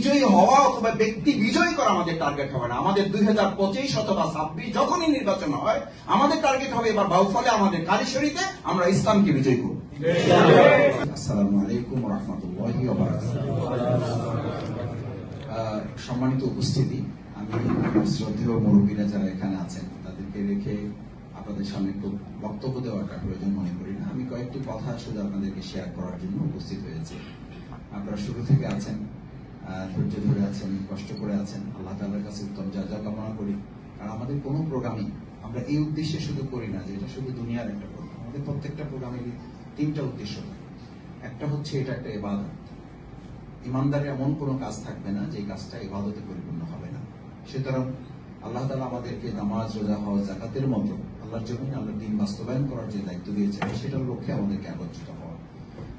বিজয়ী হওয়া অথবা ব্যক্তি বিজয়ী করা আমাদের টার্গেট হবে না। আমাদের 2025 অথবা 26 যখনই নির্বাচন হয়, আমাদের টার্গেট হবে এবার বাউফলে আমাদের কালীশরীতে আমরা ইসলামকে বিজয়ী করব। আসসালামু আলাইকুম ওয়া রাহমাতুল্লাহি ওয়া বারাকাতুহু। সম্মানিত উপস্থিতি, আমি শ্রদ্ধেয় মুরব্বীরা যারা এখানে আছেন তাদেরকে রেখে আপনাদের সামনে একটু বক্তব্য দেওয়াটা প্রয়োজন মনে করি না। আমি কয়েকটি কথা শুধু আপনাদেরকে শেয়ার করার জন্য উপস্থিত হয়েছি। আপনারা শুরু থেকে আছেন, ধৈর্য ধরে আছেন, কষ্ট করে আছেন। আল্লাহ তাআলার কাছে উত্তম যা কামনা করি। কারণ আমাদের কোনো প্রোগ্রামই আমরা এই উদ্দেশ্যে শুধু করি না যে এটা শুধু দুনিয়ার একটা প্রোগ্রাম। আমাদের প্রত্যেকটা প্রোগ্রামেরই তিনটা উদ্দেশ্য থাকে। একটা হচ্ছে এটা একটা ইবাদত। ইমানদারের এমন কোনো কাজ থাকবে না যে কাজটা ইবাদতে পরিপূর্ণ হবে না। সুতরাং আল্লাহ তাআলা আমাদেরকে নামাজ, রোজা, হজ, যাকাতের মতো আল্লাহর জমিন, আল্লাহর দ্বীন বাস্তবায়ন করার যে দায়িত্ব দিয়েছেন সেটার লক্ষ্যে আমাদেরকে একত্রিত হওয়া।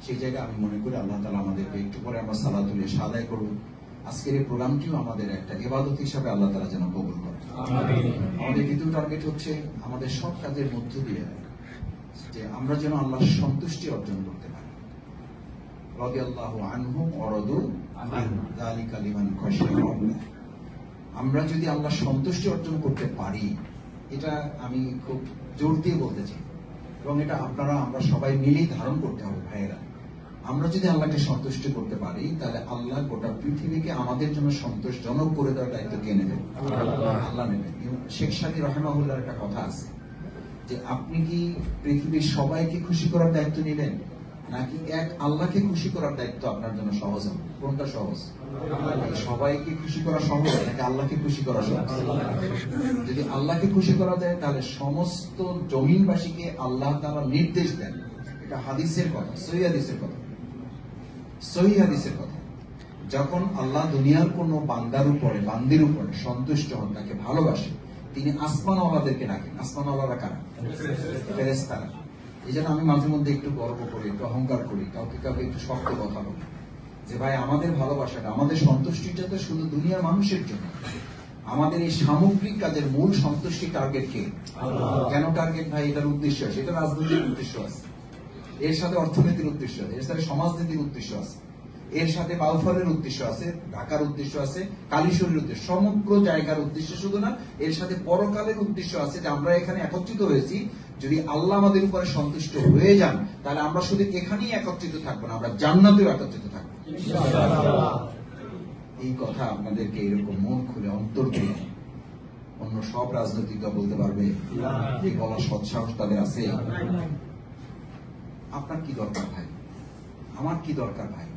সেই জায়গায় আমি মনে করি আল্লাহ তাআলা আমাদেরকে একটু পরে আমরা সালাতুল ইশা আদায় করব। আজকের এই প্রোগ্রামটিও আমাদের একটা ইবাদত হিসাবে আল্লাহ তাআলা যেন কবুল করেন। আমাদের দ্বিতীয় টার্গেট হচ্ছে আমাদের সব কাজের মধ্য দিয়ে যে আমরা যেন আল্লাহর সন্তুষ্টি অর্জন করতে পারি। রাদিয়াল্লাহু আনহুম ওয়া রাদু আনহু, যালিকা লিমান খাশিয়া রাব্বাহ। আমরা যদি আল্লাহর সন্তুষ্টি অর্জন করতে পারি, এটা আমি খুব জোর দিয়ে বলতে চাই, এবং এটা আপনারা আমরা সবাই মিলেই ধারণ করতে হবে ভাইয়েরা। আমরা যদি আল্লাহকে সন্তুষ্ট করতে পারি, তাহলে আল্লাহ গোটা পৃথিবীকে আমাদের জন্য সন্তোষজনক করে দেওয়ার দায়িত্ব কে নেবেন? আল্লাহ নেবেন। শেখ সাদী রাহিমাহুল্লাহর একটা কথা আছে যে আপনি কি পৃথিবীর সবাইকে খুশি করার দায়িত্ব নিলেন, নাকি এক আল্লাহকে খুশি করার দায়িত্ব আপনার জন্য সহজ হবে? কোনটা সহজ? সবাইকে খুশি করা সহজ নাকি আল্লাহকে খুশি করা সহজ? যদি আল্লাহকে খুশি করা যায় তাহলে সমস্ত জমিনবাসীকে আল্লাহ তাআলা নির্দেশ দেন। এটা হাদিসের কথা, সহিহ হাদিসের কথা, সহিহ হাদিসের কথা। যখন আল্লাহ দুনিয়ার কোন বান্দার উপরে, বান্দির উপরে সন্তুষ্ট হন, তাকে ভালোবাসে, তিনি আসমানওয়ালাদেরকে ডাকেন। আসমানওয়ালারা কারা? ফেরেশতারা। এই জন্য আমি মাঝে মধ্যে একটু গর্ব করি, একটু অহংকার করি, কাউকে কাউকে একটু শক্ত কথা বলি যে ভাই আমাদের ভালোবাসাটা, আমাদের সন্তুষ্টিটা তো শুধু দুনিয়ার মানুষের জন্য। আমাদের এই সামগ্রিক কাজের মূল সন্তুষ্টি টার্গেট কে? কেন টার্গেট ভাই? এটার উদ্দেশ্য আছে, এটা রাজনৈতিক উদ্দেশ্য আছে, এর সাথে অর্থনীতির উদ্দেশ্য আছে, এর সাথে সমাজনীতির উদ্দেশ্য আছে, এর সাথে বাউফলের উদ্দেশ্য আছে, ঢাকার উদ্দেশ্য আছে, কালীশরীর উদ্দেশ্য, সমগ্র জায়গার উদ্দেশ্য শুধু না, এর সাথে পরকালের উদ্দেশ্য আছে যে আমরা এখানে একত্রিত হয়েছি। যদি আল্লাহ আমাদের উপরে সন্তুষ্ট হয়ে যান, তাহলে আমরা শুধু এখানেই একত্রিত থাকবো না, আমরা জান্নাতেও একত্রিত থাকবো। এই কথা আপনাদেরকে এরকম মন খুলে, অন্তর খুলে অন্য সব রাজনৈতিক দল বলতে পারবে? এই বলা সৎসাহস তাদের আছে? আপনার কি দরকার ভাই? আমার কি দরকার ভাই?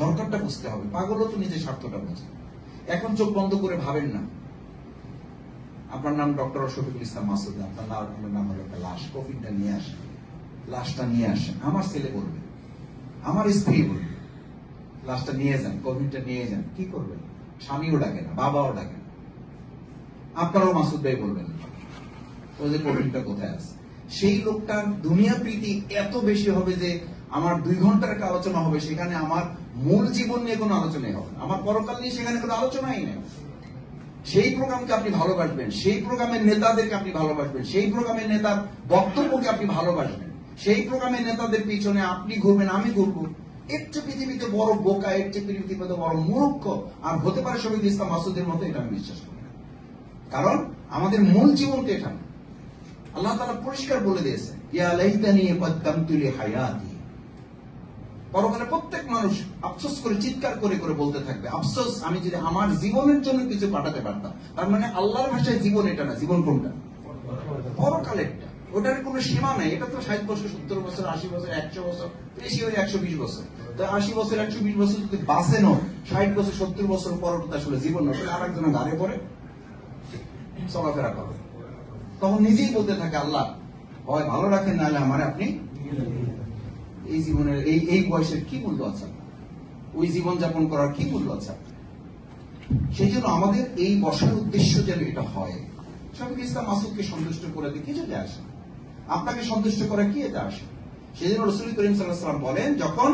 দরকারটা বুঝতে হবে। পাগলও তো নিজের স্বার্থটা বোঝে। এখন চোখ বন্ধ করে ভাবেন না আপনার নাম ডক্টর শফিকুল ইসলাম মাসুদ, আপনার নাম হলো একটা লাশ, কফিনটা নিয়ে আসেন, লাশটা নিয়ে আসেন। আমার ছেলে বলবে, আমার স্ত্রী বলবে, লাশটা নিয়ে যান, কফিনটা নিয়ে যান। কি করবেন? স্বামীও ডাকে না, বাবাও ডাকে না, আপনারাও মাসুদ ভাই বলবেন ওই যে কফিনটা কোথায় আছে। সেই লোকটার দুনিয়া প্রীতি এত বেশি হবে যে আমার 2 ঘন্টার একটা আলোচনা হবে, সেখানে আমার মূল জীবন নিয়ে কোনো আলোচনাই হবে না, আমার পরকাল নিয়ে সেখানে কোনো আলোচনাই নেই। সেই প্রোগ্রামকে আপনি ভালোবাসবেন, সেই প্রোগ্রামের নেতাদেরকে আপনি ভালোবাসবেন, সেই প্রোগ্রামের নেতার বক্তব্যকে আপনি ভালোবাসবেন, সেই প্রোগ্রামের নেতাদের পিছনে আপনি ঘুরবেন, আমি ঘুরবো। এর চেয়ে পৃথিবীতে বড় বোকা, এর চেয়ে পৃথিবীতে বড় মূর্খ আর হতে পারে শফিকুল ইসলাম মাসুদের মতো, এটা আমি বিশ্বাস করি না। কারণ আমাদের মূল জীবনটা এটা না। আল্লাহ তাআলা পরিষ্কার বলে দিয়েছেন, ইয়া লাইতানি কদ্দামতু লিহায়াতি। পরকালে প্রত্যেক মানুষ আফসোস করে, চিৎকার করে করে বলতে থাকবে, আফসোস আমি যদি আমার জীবনের জন্য কিছু পাঠাতে পারতাম। তার মানে আল্লাহর ভাষায় জীবন এটা না। জীবন কোনটা? পরকালেরটা। ওটার কোনো সীমা নাই। এটা তো 60 বছর, 70 বছর, 80 বছর, 100 বছর, বেশি হয়ে 120 বছর। তো 80 বছর, 120 বছর যদি বাঁচেন, 60 বছর, 70 বছর পর তো আসলে জীবন নয়, আরেকজনের ঘাড়ে পড়ে চলাফেরা করে। তখন নিজেই বলতে থাকে, আল্লাহ হয় ভালো রাখেন, নাহলে আমার আপনি এই জীবনের এই বয়সের কি মূল্য আছে, ওই জীবন যাপন করার কি মূল্য আছে। সেই জন্য আমাদের এই বসার উদ্দেশ্য যেন এটা হয়। শফিকুল ইসলাম মাসুদকে সন্তুষ্ট করে দিয়ে কিছু যায় আসে, আপনাকে সন্তুষ্ট করে কি এটা আসে। সেই জন্য রাসূল করিম সাল্লাল্লাহু আলাইহি ওয়াসাল্লাম বলেন, যখন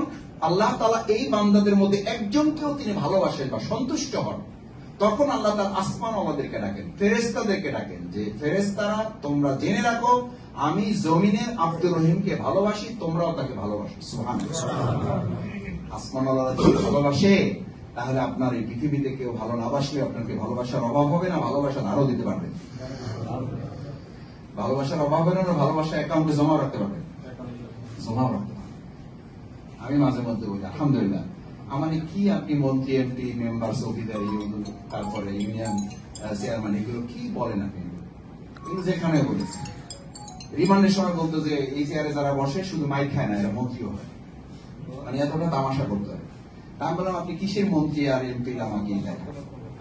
আল্লাহ তাআলা এই বান্দাদের মধ্যে একজনকেও তিনি ভালোবাসেন বা সন্তুষ্ট হন, তখন আল্লাহ তাআলা আসমান ওয়ালাদেরকে ডাকেন, ফেরেশতাদেরকে ডাকেন যে ফেরেশতারা তোমরা জেনে রাখো আমি জমিনের আব্দুর রহিমকে ভালোবাসি, তোমরাও তাকে ভালোবাসো। সুবহানাল্লাহ। আসমান ওয়ালারা ভালোবাসে, তাহলে আপনার এই পৃথিবীতে কেউ ভালো না বাসলে আপনাকে ভালোবাসার অভাব হবে না, ভালোবাসা আরো দিতে পারবেন। ভালোবাসার অভাব হবে না, ভালোবাসা অ্যাকাউন্টে জমা রাখতে পারবেন, জমা রাখতে পারবেন। আমি মাঝে মধ্যে বলি আলহামদুলিল্লাহ, আমার কি আপনি মন্ত্রী, এমপি, মেম্বার, চৌকিদার, তারপরে ইউনিয়ন চেয়ারম্যান, এগুলো কি বলেন আপনি? এগুলো যেখানে বলেছে, রিমান্ডের সময় বলতো যে এই চেয়ারে যারা বসে শুধু মাইক খায় না, এরা মন্ত্রীও হয়, মানে এতটা তামাশা করতে হয়। তা আমি বললাম আপনি কিসের মন্ত্রী আর এমপি, আমাকে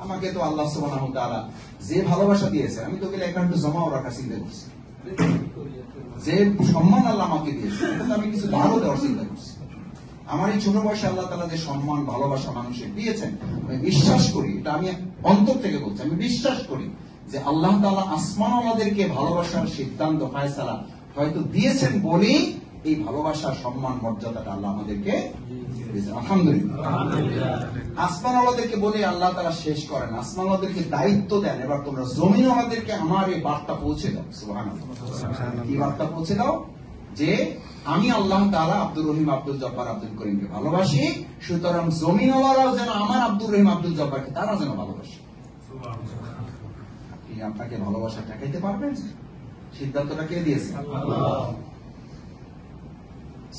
আমাকে তো আল্লাহ সুবহানাহু ওয়া তাআলা যে ভালোবাসা দিয়েছে, আমি তো গেলে অ্যাকাউন্টে জমাও রাখা চিন্তা করছি। যে সম্মান আল্লাহ আমাকে দিয়েছে, এটা আমি কিছু দানও দেওয়ার চিন্তা করছি। আমার এই ছোট বয়সে আল্লাহ তাআলা যে সম্মান ভালোবাসা মানুষের দিয়েছেন, আমি বিশ্বাস করি, এটা আমি অন্তর থেকে বলছি, আমি বিশ্বাস করি যে আল্লাহ তাআলা আসমানওয়ালাদেরকে ভালোবাসার সিদ্ধান্ত ফায়সালা হয়তো দিয়েছেন বলেই এই ভালোবাসার সম্মান মর্যাদাটা আল্লাহ আমাদেরকে দিয়েছেন। আলহামদুলিল্লাহ। আসমানওয়ালাদেরকে বলে আল্লাহ তাআলা শেষ করেন, আসমানওয়ালাদেরকে দায়িত্ব দেন, এবার তোমরা জমিনওয়ালাদেরকে আমার এই বার্তা পৌঁছে দাও। সুবহানাল্লাহ। কি বার্তা পৌঁছে দাও? যে আমি আল্লাহ তাআলা আব্দুর রহিম, আব্দুল জব্বার, আব্দুল করিমকে ভালোবাসি, সুতরাং জমিনওয়ালারাও যেন আমার আব্দুর রহিম, আব্দুল জব্বারকে তারা যেন ভালোবাসে। আপনি আপনাকে ভালোবাসা ঠেকাইতে পারবেন? সিদ্ধান্তটা কে দিয়েছে? আল্লাহ।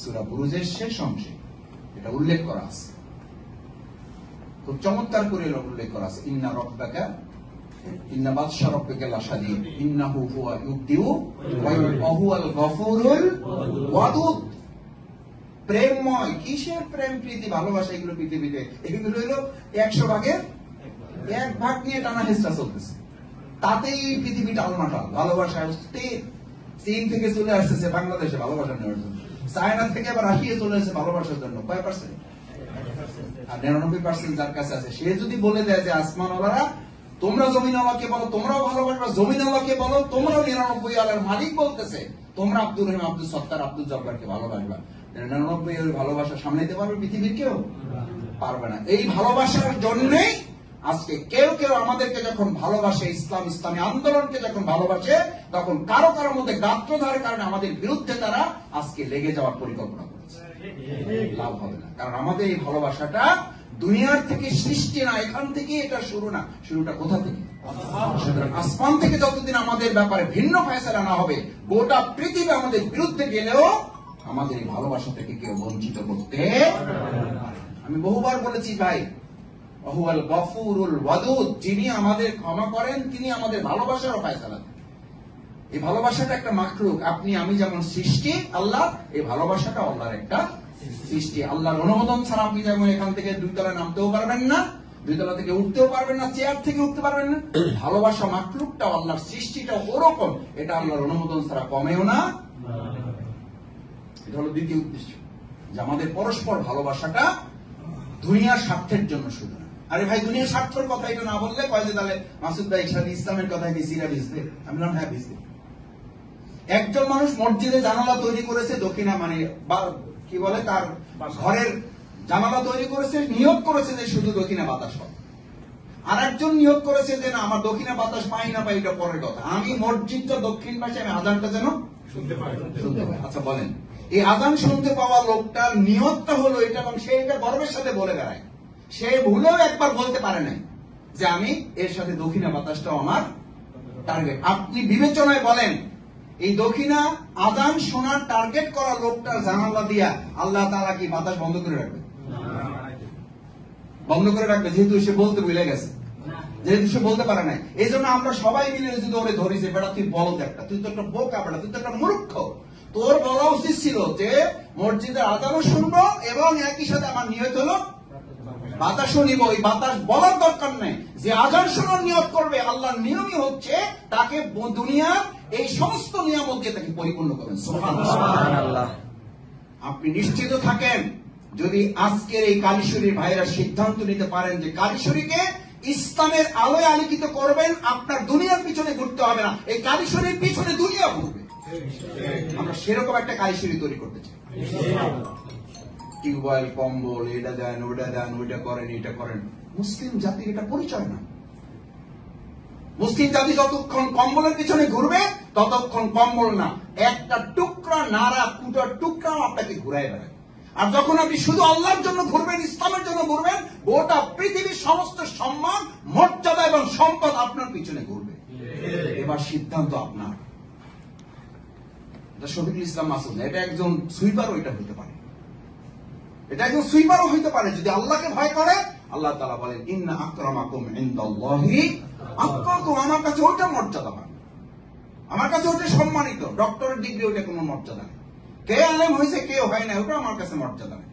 সূরা বুরুজের শেষ অংশে এটা উল্লেখ করা আছে, খুব চমৎকার করে উল্লেখ করা আছে, ইন্না রাব্বাকা ইন্না বাতশা রাব্বিকা লাশাদীদ ইন্নাহু হুয়া ইউবদিউ ওয়া হুয়াল গফুরুল ওয়াদুদ। প্রেমময়, কিসের প্রেম, প্রীতি, ভালোবাসা, এগুলো পৃথিবীতে এগুলো হলো 100 ভাগের 1 ভাগ নিয়ে টানা হেঁচড়া চলতেছে, তাতেই পৃথিবী টালমাটাল। ভালোবাসা চীন থেকে চলে আসতেছে বাংলাদেশে ভালোবাসা নেওয়ার জন্য, চায়না থেকে আবার রাশিয়া চলে আসছে ভালোবাসার জন্য। কয় পার্সেন্ট? আর 99% যার কাছে আছে, সে যদি বলে দেয় যে আসমানওয়ালারা তোমরা জমিনওয়ালাকে বলো তোমরাও ভালোবাসবা, জমিনওয়ালাকে বলো তোমরাও 99 আলার মালিক বলতেছে তোমরা আব্দুর রহিম, আব্দুল সত্তার, আব্দুল জব্বারকে ভালোবাসবা, 99 এর ভালোবাসা সামলাইতে পারবে পৃথিবীর কেউ? পারবে না। এই ভালোবাসার জন্যই আজকে কেউ কেউ আমাদেরকে যখন ভালোবাসে, ইসলামী আন্দোলনকে যখন ভালোবাসে, তখন কারো কারোর মধ্যে গাত্রধারের কারণে আমাদের বিরুদ্ধে তারা আজকে লেগে যাওয়ার পরিকল্পনা করছে। লাভ হবে না, কারণ আমাদের এই ভালোবাসাটা দুনিয়ার থেকে সৃষ্টি না, এখান থেকে এটা শুরু না, শুরুটা কোথা থেকে? সুতরাং আসমান থেকে যতদিন আমাদের ব্যাপারে ভিন্ন ফয়সালা না হবে, গোটা পৃথিবী আমাদের বিরুদ্ধে গেলেও আমাদের এই ভালোবাসা থেকে কেউ বঞ্চিত করতে পারবে না। আমি বহুবার বলেছি ভাই, ওয়াহুয়াল গফুরুল ওয়াদুদ, যিনি আমাদের ক্ষমা করেন, তিনি আমাদের ভালোবাসারও ফয়সালা দেন। এই ভালোবাসাটা একটা মাখলুক, আপনি আমি যেমন সৃষ্টি আল্লাহ, এই ভালোবাসাটা আল্লাহর একটা সৃষ্টি। আল্লাহর অনুমোদন ছাড়া আপনি যেমন এখান থেকে 2 তলায় নামতেও পারবেন না, 2 তলা থেকে উঠতেও পারবেন না, চেয়ার থেকে উঠতে পারবেন না। ভালোবাসা মাখলুকটা আল্লাহর সৃষ্টিটা ওরকম, এটা আল্লাহর অনুমোদন ছাড়া কমেও না। এটা হলো দ্বিতীয় উদ্দেশ্য, যে আমাদের পরস্পর ভালোবাসাটা দুনিয়ার স্বার্থের জন্য শুধু না। আরে ভাই, দুনিয়ার স্বার্থের কথা এটা না বললে কয় যে তাহলে মাসুদ ভাই সাথে ইসলামের কথা কি সিরা ভিজবে? আমি বললাম হ্যাঁ ভিজবে। একজন মানুষ মসজিদে জানালা তৈরি করেছে, দক্ষিণা মানে কি বলে, তার ঘরের জানালা তৈরি করেছে, নিয়োগ করেছে যে শুধু দক্ষিণা বাতাস পাবে। আর একজন নিয়োগ করেছে যে না, আমার দক্ষিণা বাতাস পাই না পাই এটা পরের কথা, আমি মসজিদটা দক্ষিণ পাশে, আমি আজানটা যেন শুনতে পাই। আচ্ছা বলেন, এই আজান শুনতে পাওয়া লোকটার নিয়তটা হলো এটা, এবং সে এটা গর্বের সাথে বলে বেড়ায়, সে ভুলেও একবার বলতে পারে নাই যে আমি এর সাথে দক্ষিণা বাতাসটাও আমার টার্গেট। আপনি বিবেচনায় বলেন, এই দক্ষিণা আজান শোনার টার্গেট করা লোকটার জানালা দিয়া আল্লাহ তাআলা কি বাতাস বন্ধ করে রাখবে? বন্ধ করে রাখবে, যেহেতু সে বলতে ভুলে গেছে, যেহেতু সে বলতে পারে নাই। এই জন্য আমরা সবাই মিলে যদি ওরে ধরি যে বেটা তুই বলদ একটা, তুই তো একটা বোকা বেটা, তুই তো একটা মূর্খ, তোর বলা উচিত ছিল যে মসজিদের আজানও শুনবো এবং একই সাথে আমার নিয়ত হলো বাতাসও নিব। এই বাতাস বলার দরকার নেই, যে আজান শোনার নিয়ত করবে, আল্লাহর নিয়মই হচ্ছে তাকে দুনিয়ার এই সমস্ত নিয়ামত দিয়ে তাকে পরিপূর্ণ করবেন। সুবহানাল্লাহ। আপনি নিশ্চিত থাকেন, যদি আজকের এই কালীশ্বরীর ভাইরা সিদ্ধান্ত নিতে পারেন যে কালীশ্বরীকে ইসলামের আলোয় আলোকিত করবেন, আপনার দুনিয়ার পিছনে ঘুরতে হবে না, এই কালীশ্বরীর পিছনে দুনিয়া ঘুরবে। আমরা সেরকম একটা কালীশ্বরী তৈরি করতে চাই। টিউবওয়েল, কম্বল, এটা দেন, ওটা দেন, ওইটা করেন, এটা করেন, মুসলিম জাতির এটা পরিচয় না। মুসলিম জাতি যতক্ষণ কম্বলের পিছনে ঘুরবে ততক্ষণ কম্বল না, একটা টুকরা নাড়া কুটার টুকরাও আপনাকে ঘুরাই বেড়ায়। আর যখন আপনি শুধু আল্লাহর জন্য ঘুরবেন, ইসলামের জন্য ঘুরবেন, গোটা পৃথিবীর সমস্ত সম্মান, মর্যাদা এবং সম্পদ আপনার পিছনে ঘুরবে। এবার সিদ্ধান্ত আপনার। শফিকুল ইসলাম মাসুদ না, এটা একজন সুইপারও এটা হইতে পারে, এটা একজন সুইপারও হইতে পারে যদি আল্লাহকে ভয় করে। আল্লাহ তাআলা বলেন ইন্না আকরামাকুম ইনদাল্লাহি আতকাকুম, আমার কাছে ওটা মর্যাদাবান, আমার কাছে ওটা সম্মানিত। ডক্টরের ডিগ্রি ওটা কোনো মর্যাদা নেই, কে আলেম হয়েছে কে হয় না ওটা আমার কাছে মর্যাদা নেই।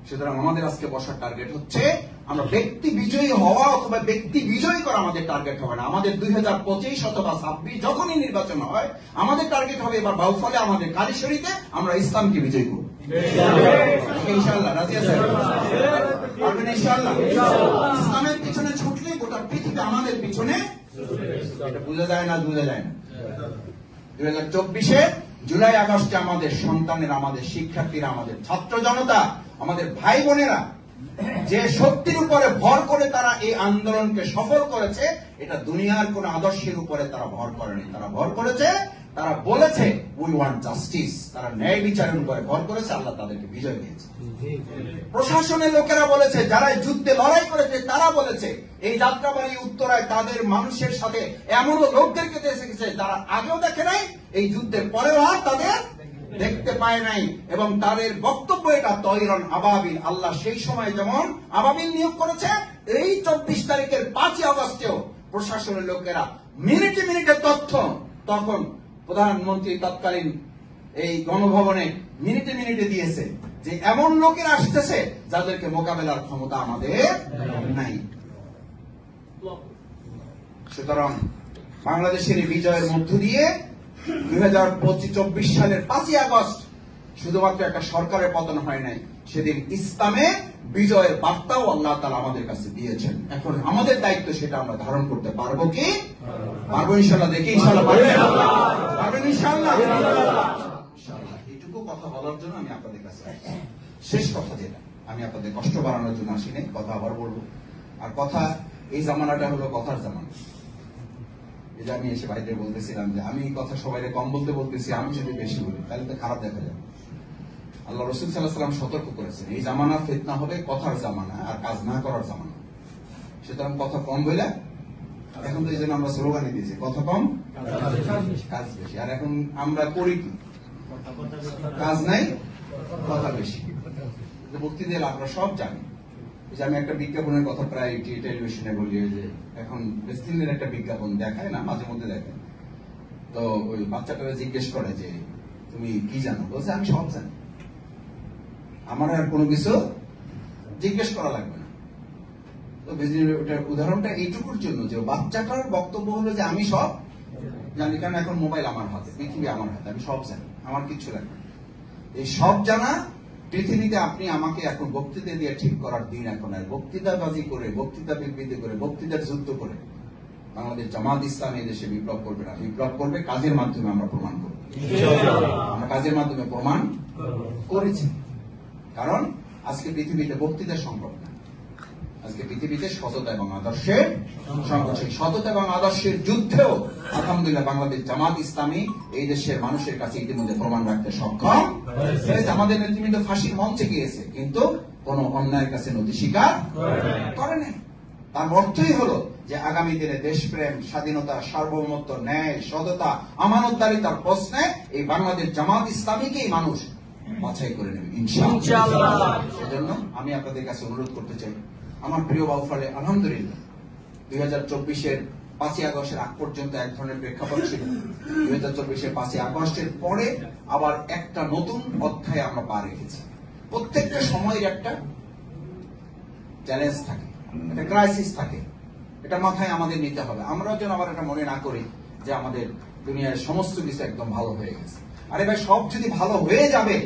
সুতরাং আমাদের আজকে বসার টার্গেট হচ্ছে আমরা ব্যক্তি বিজয়ী হওয়া অথবা ব্যক্তি বিজয়ী করা আমাদের টার্গেট হবে না। আমাদের 2025 অথবা 26 যখনই নির্বাচন হয়, আমাদের টার্গেট হবে এবার বাউফলে আমাদের কালীশরীতে আমরা ইসলামকে বিজয়ী করব। ইনশাআল্লাহ রাজি আছেন? পারবেন ইনশাআল্লাহ? ইসলামের পিছনে ছুটলে গোটা পৃথিবী আমাদের পিছনে। এটা বোঝা যায় না? বোঝা যায় না? 2024-এ জুলাই আগস্টে আমাদের সন্তানেরা, আমাদের শিক্ষার্থীরা, আমাদের ছাত্র জনতা, আমাদের ভাই বোনেরা যে শক্তির উপরে ভর করে তারা এই আন্দোলনকে সফল করেছে, এটা দুনিয়ার কোন আদর্শের উপরে তারা ভর করেনি। তারা ভর করেছে, তারা বলেছে উই ওয়ান্ট জাস্টিস, তারা ন্যায় বিচারের উপরে ভর করেছে। আল্লাহ তাদেরকে বিজয় দিয়েছে। প্রশাসনের লোকেরা বলেছে, যারা যুদ্ধে লড়াই করেছে তারা বলেছে এই যাত্রাবাড়ি উত্তরায় তাদের মানুষের সাথে এমনও লোকদেরকে দেখেছে তারা আগেও দেখে নাই, এই যুদ্ধের পরেও আর তাদের দেখতে পায় নাই। এবং তাদের বক্তব্য এটা তৈরন আবাবিল, আল্লাহ সেই সময় যেমন আবাবিল নিয়োগ করেছে, এই 24 তারিখের 5ই আগস্টেও প্রশাসনের লোকেরা মিনিটে মিনিটে তথ্য, তখন প্রধানমন্ত্রী তৎকালীন এই গণভবনে মিনিটে মিনিটে দিয়েছে যে এমন লোকেরা আসতেছে যাদেরকে মোকাবেলার ক্ষমতা আমাদের নাই। সুতরাং বাংলাদেশের এই বিজয়ের মধ্য দিয়ে 2024 সালের 5ই আগস্ট শুধুমাত্র একটা সরকারের পতন হয় নাই, সেদিন ইসলামে বিজয়ের বার্তাও আল্লাহ তাআলা আমাদের কাছে দিয়েছেন। এখন আমাদের দায়িত্ব সেটা আমরা ধারণ করতে পারবো কি? পারবো ইনশাআল্লাহ। দেখি ইনশাআল্লাহ পারবেন ইনশাআল্লাহ। এইটুকু কথা বলার জন্য আমি আপনাদের কাছে শেষ কথা যেটা, আমি আপনাদের কষ্ট বাড়ানোর জন্য আসিনি, কথা আবার বলবো। আর কথা, এই জামানাটা হলো কথার জামানা। এই যে আমি এসে ভাইদের বলতেছিলাম যে আমি এই কথা সবাই কম বলতে বলতেছি, আমি যদি বেশি বলি তাহলে তো খারাপ দেখা যাবে। আল্লাহ রাসূল সাল্লাল্লাহু আলাইহি ওয়াসাল্লাম সতর্ক করেছেন, এই জামানা ফিতনা হবে কথার জামানা আর কাজ না করার জামানা। সুতরাং কথা কম বলে, এখন তো এই জন্য আমরা স্লোগানই দিয়েছি কথা কম কাজ বেশি। আর এখন আমরা করি কি? কাজ নাই কথা বেশি। বক্তৃতা দিলে আমরা সব জানি যে আমি একটা বিজ্ঞাপনের কথা প্রায় টেলিভিশনে বলি, যে এখন প্রেসিডেন্টের একটা বিজ্ঞাপন দেখায় না, মাঝে মধ্যে দেখে, তো ওই বাচ্চাটারা জিজ্ঞেস করে যে তুমি কি জানো, বলছে আমি সব জানি, আমার আর কোনো কিছু জিজ্ঞেস করা লাগবে না। তো ওটার উদাহরণটা এইটুকুর জন্য যে বাচ্চাটার বক্তব্য হলো যে আমি সব জানি, কারণ এখন মোবাইল আমার হাতে, পৃথিবী আমার হাতে, আমি সব জানি, আমার কিচ্ছু লাগবে না। এই সব জানা পৃথিবীতে আপনি আমাকে এখন বক্তৃতা দিয়ে ঠিক করার দিন এখন আর। বক্তৃতাবাজি করে, বক্তৃতা বিবৃতি করে, বক্তৃতার যুদ্ধ করে বাংলাদেশ জামাত ইসলাম এই দেশে বিপ্লব করবে না। বিপ্লব করবে কাজের মাধ্যমে, আমরা প্রমাণ করব। আমরা কাজের মাধ্যমে প্রমাণ করেছি। কারণ আজকে পৃথিবীতে বক্তৃতার সংকট না, আজকে পৃথিবীতে সততা এবং আদর্শের সংকট। সততা এবং আদর্শের যুদ্ধেও আলহামদুলিল্লাহ বাংলাদেশ জামাত ইসলামী এই দেশের মানুষের কাছে ইতিমধ্যে প্রমাণ রাখতে সক্ষম হয়েছে। আমাদের নেতৃবৃন্দ ফাঁসির মঞ্চে গিয়েছে, কিন্তু কোন অন্যায়ের কাছে নথি স্বীকার করে নাই। তার অর্থই হলো যে আগামী দিনে দেশপ্রেম, স্বাধীনতা, সার্বভৌমত্ব, ন্যায়, সততা, আমানতদারিতার প্রশ্নে এই বাংলাদেশ জামাত ইসলামীকেই মানুষ বাছাই করে নেবে ইনশাআল্লাহ। সেজন্য আমি আপনাদের কাছে অনুরোধ করতে চাই, আমার প্রিয় বাউফলে আলহামদুলিল্লাহ 2024-এর 5ই আগস্টের আগ পর্যন্ত এক ধরনের প্রেক্ষাপট ছিল। 2024-এর 5ই আগস্টের পরে আবার একটা নতুন অধ্যায় আমরা পা রেখেছি। প্রত্যেকটা সময়ের একটা চ্যালেঞ্জ থাকে, একটা ক্রাইসিস থাকে, এটা মাথায় আমাদের নিতে হবে। আমরাও যেন আবার এটা মনে না করি যে আমাদের দুনিয়ার সমস্ত কিছু একদম ভালো হয়ে গেছে। আরে ভাই, সব যদি ভালো হয়ে যাবে,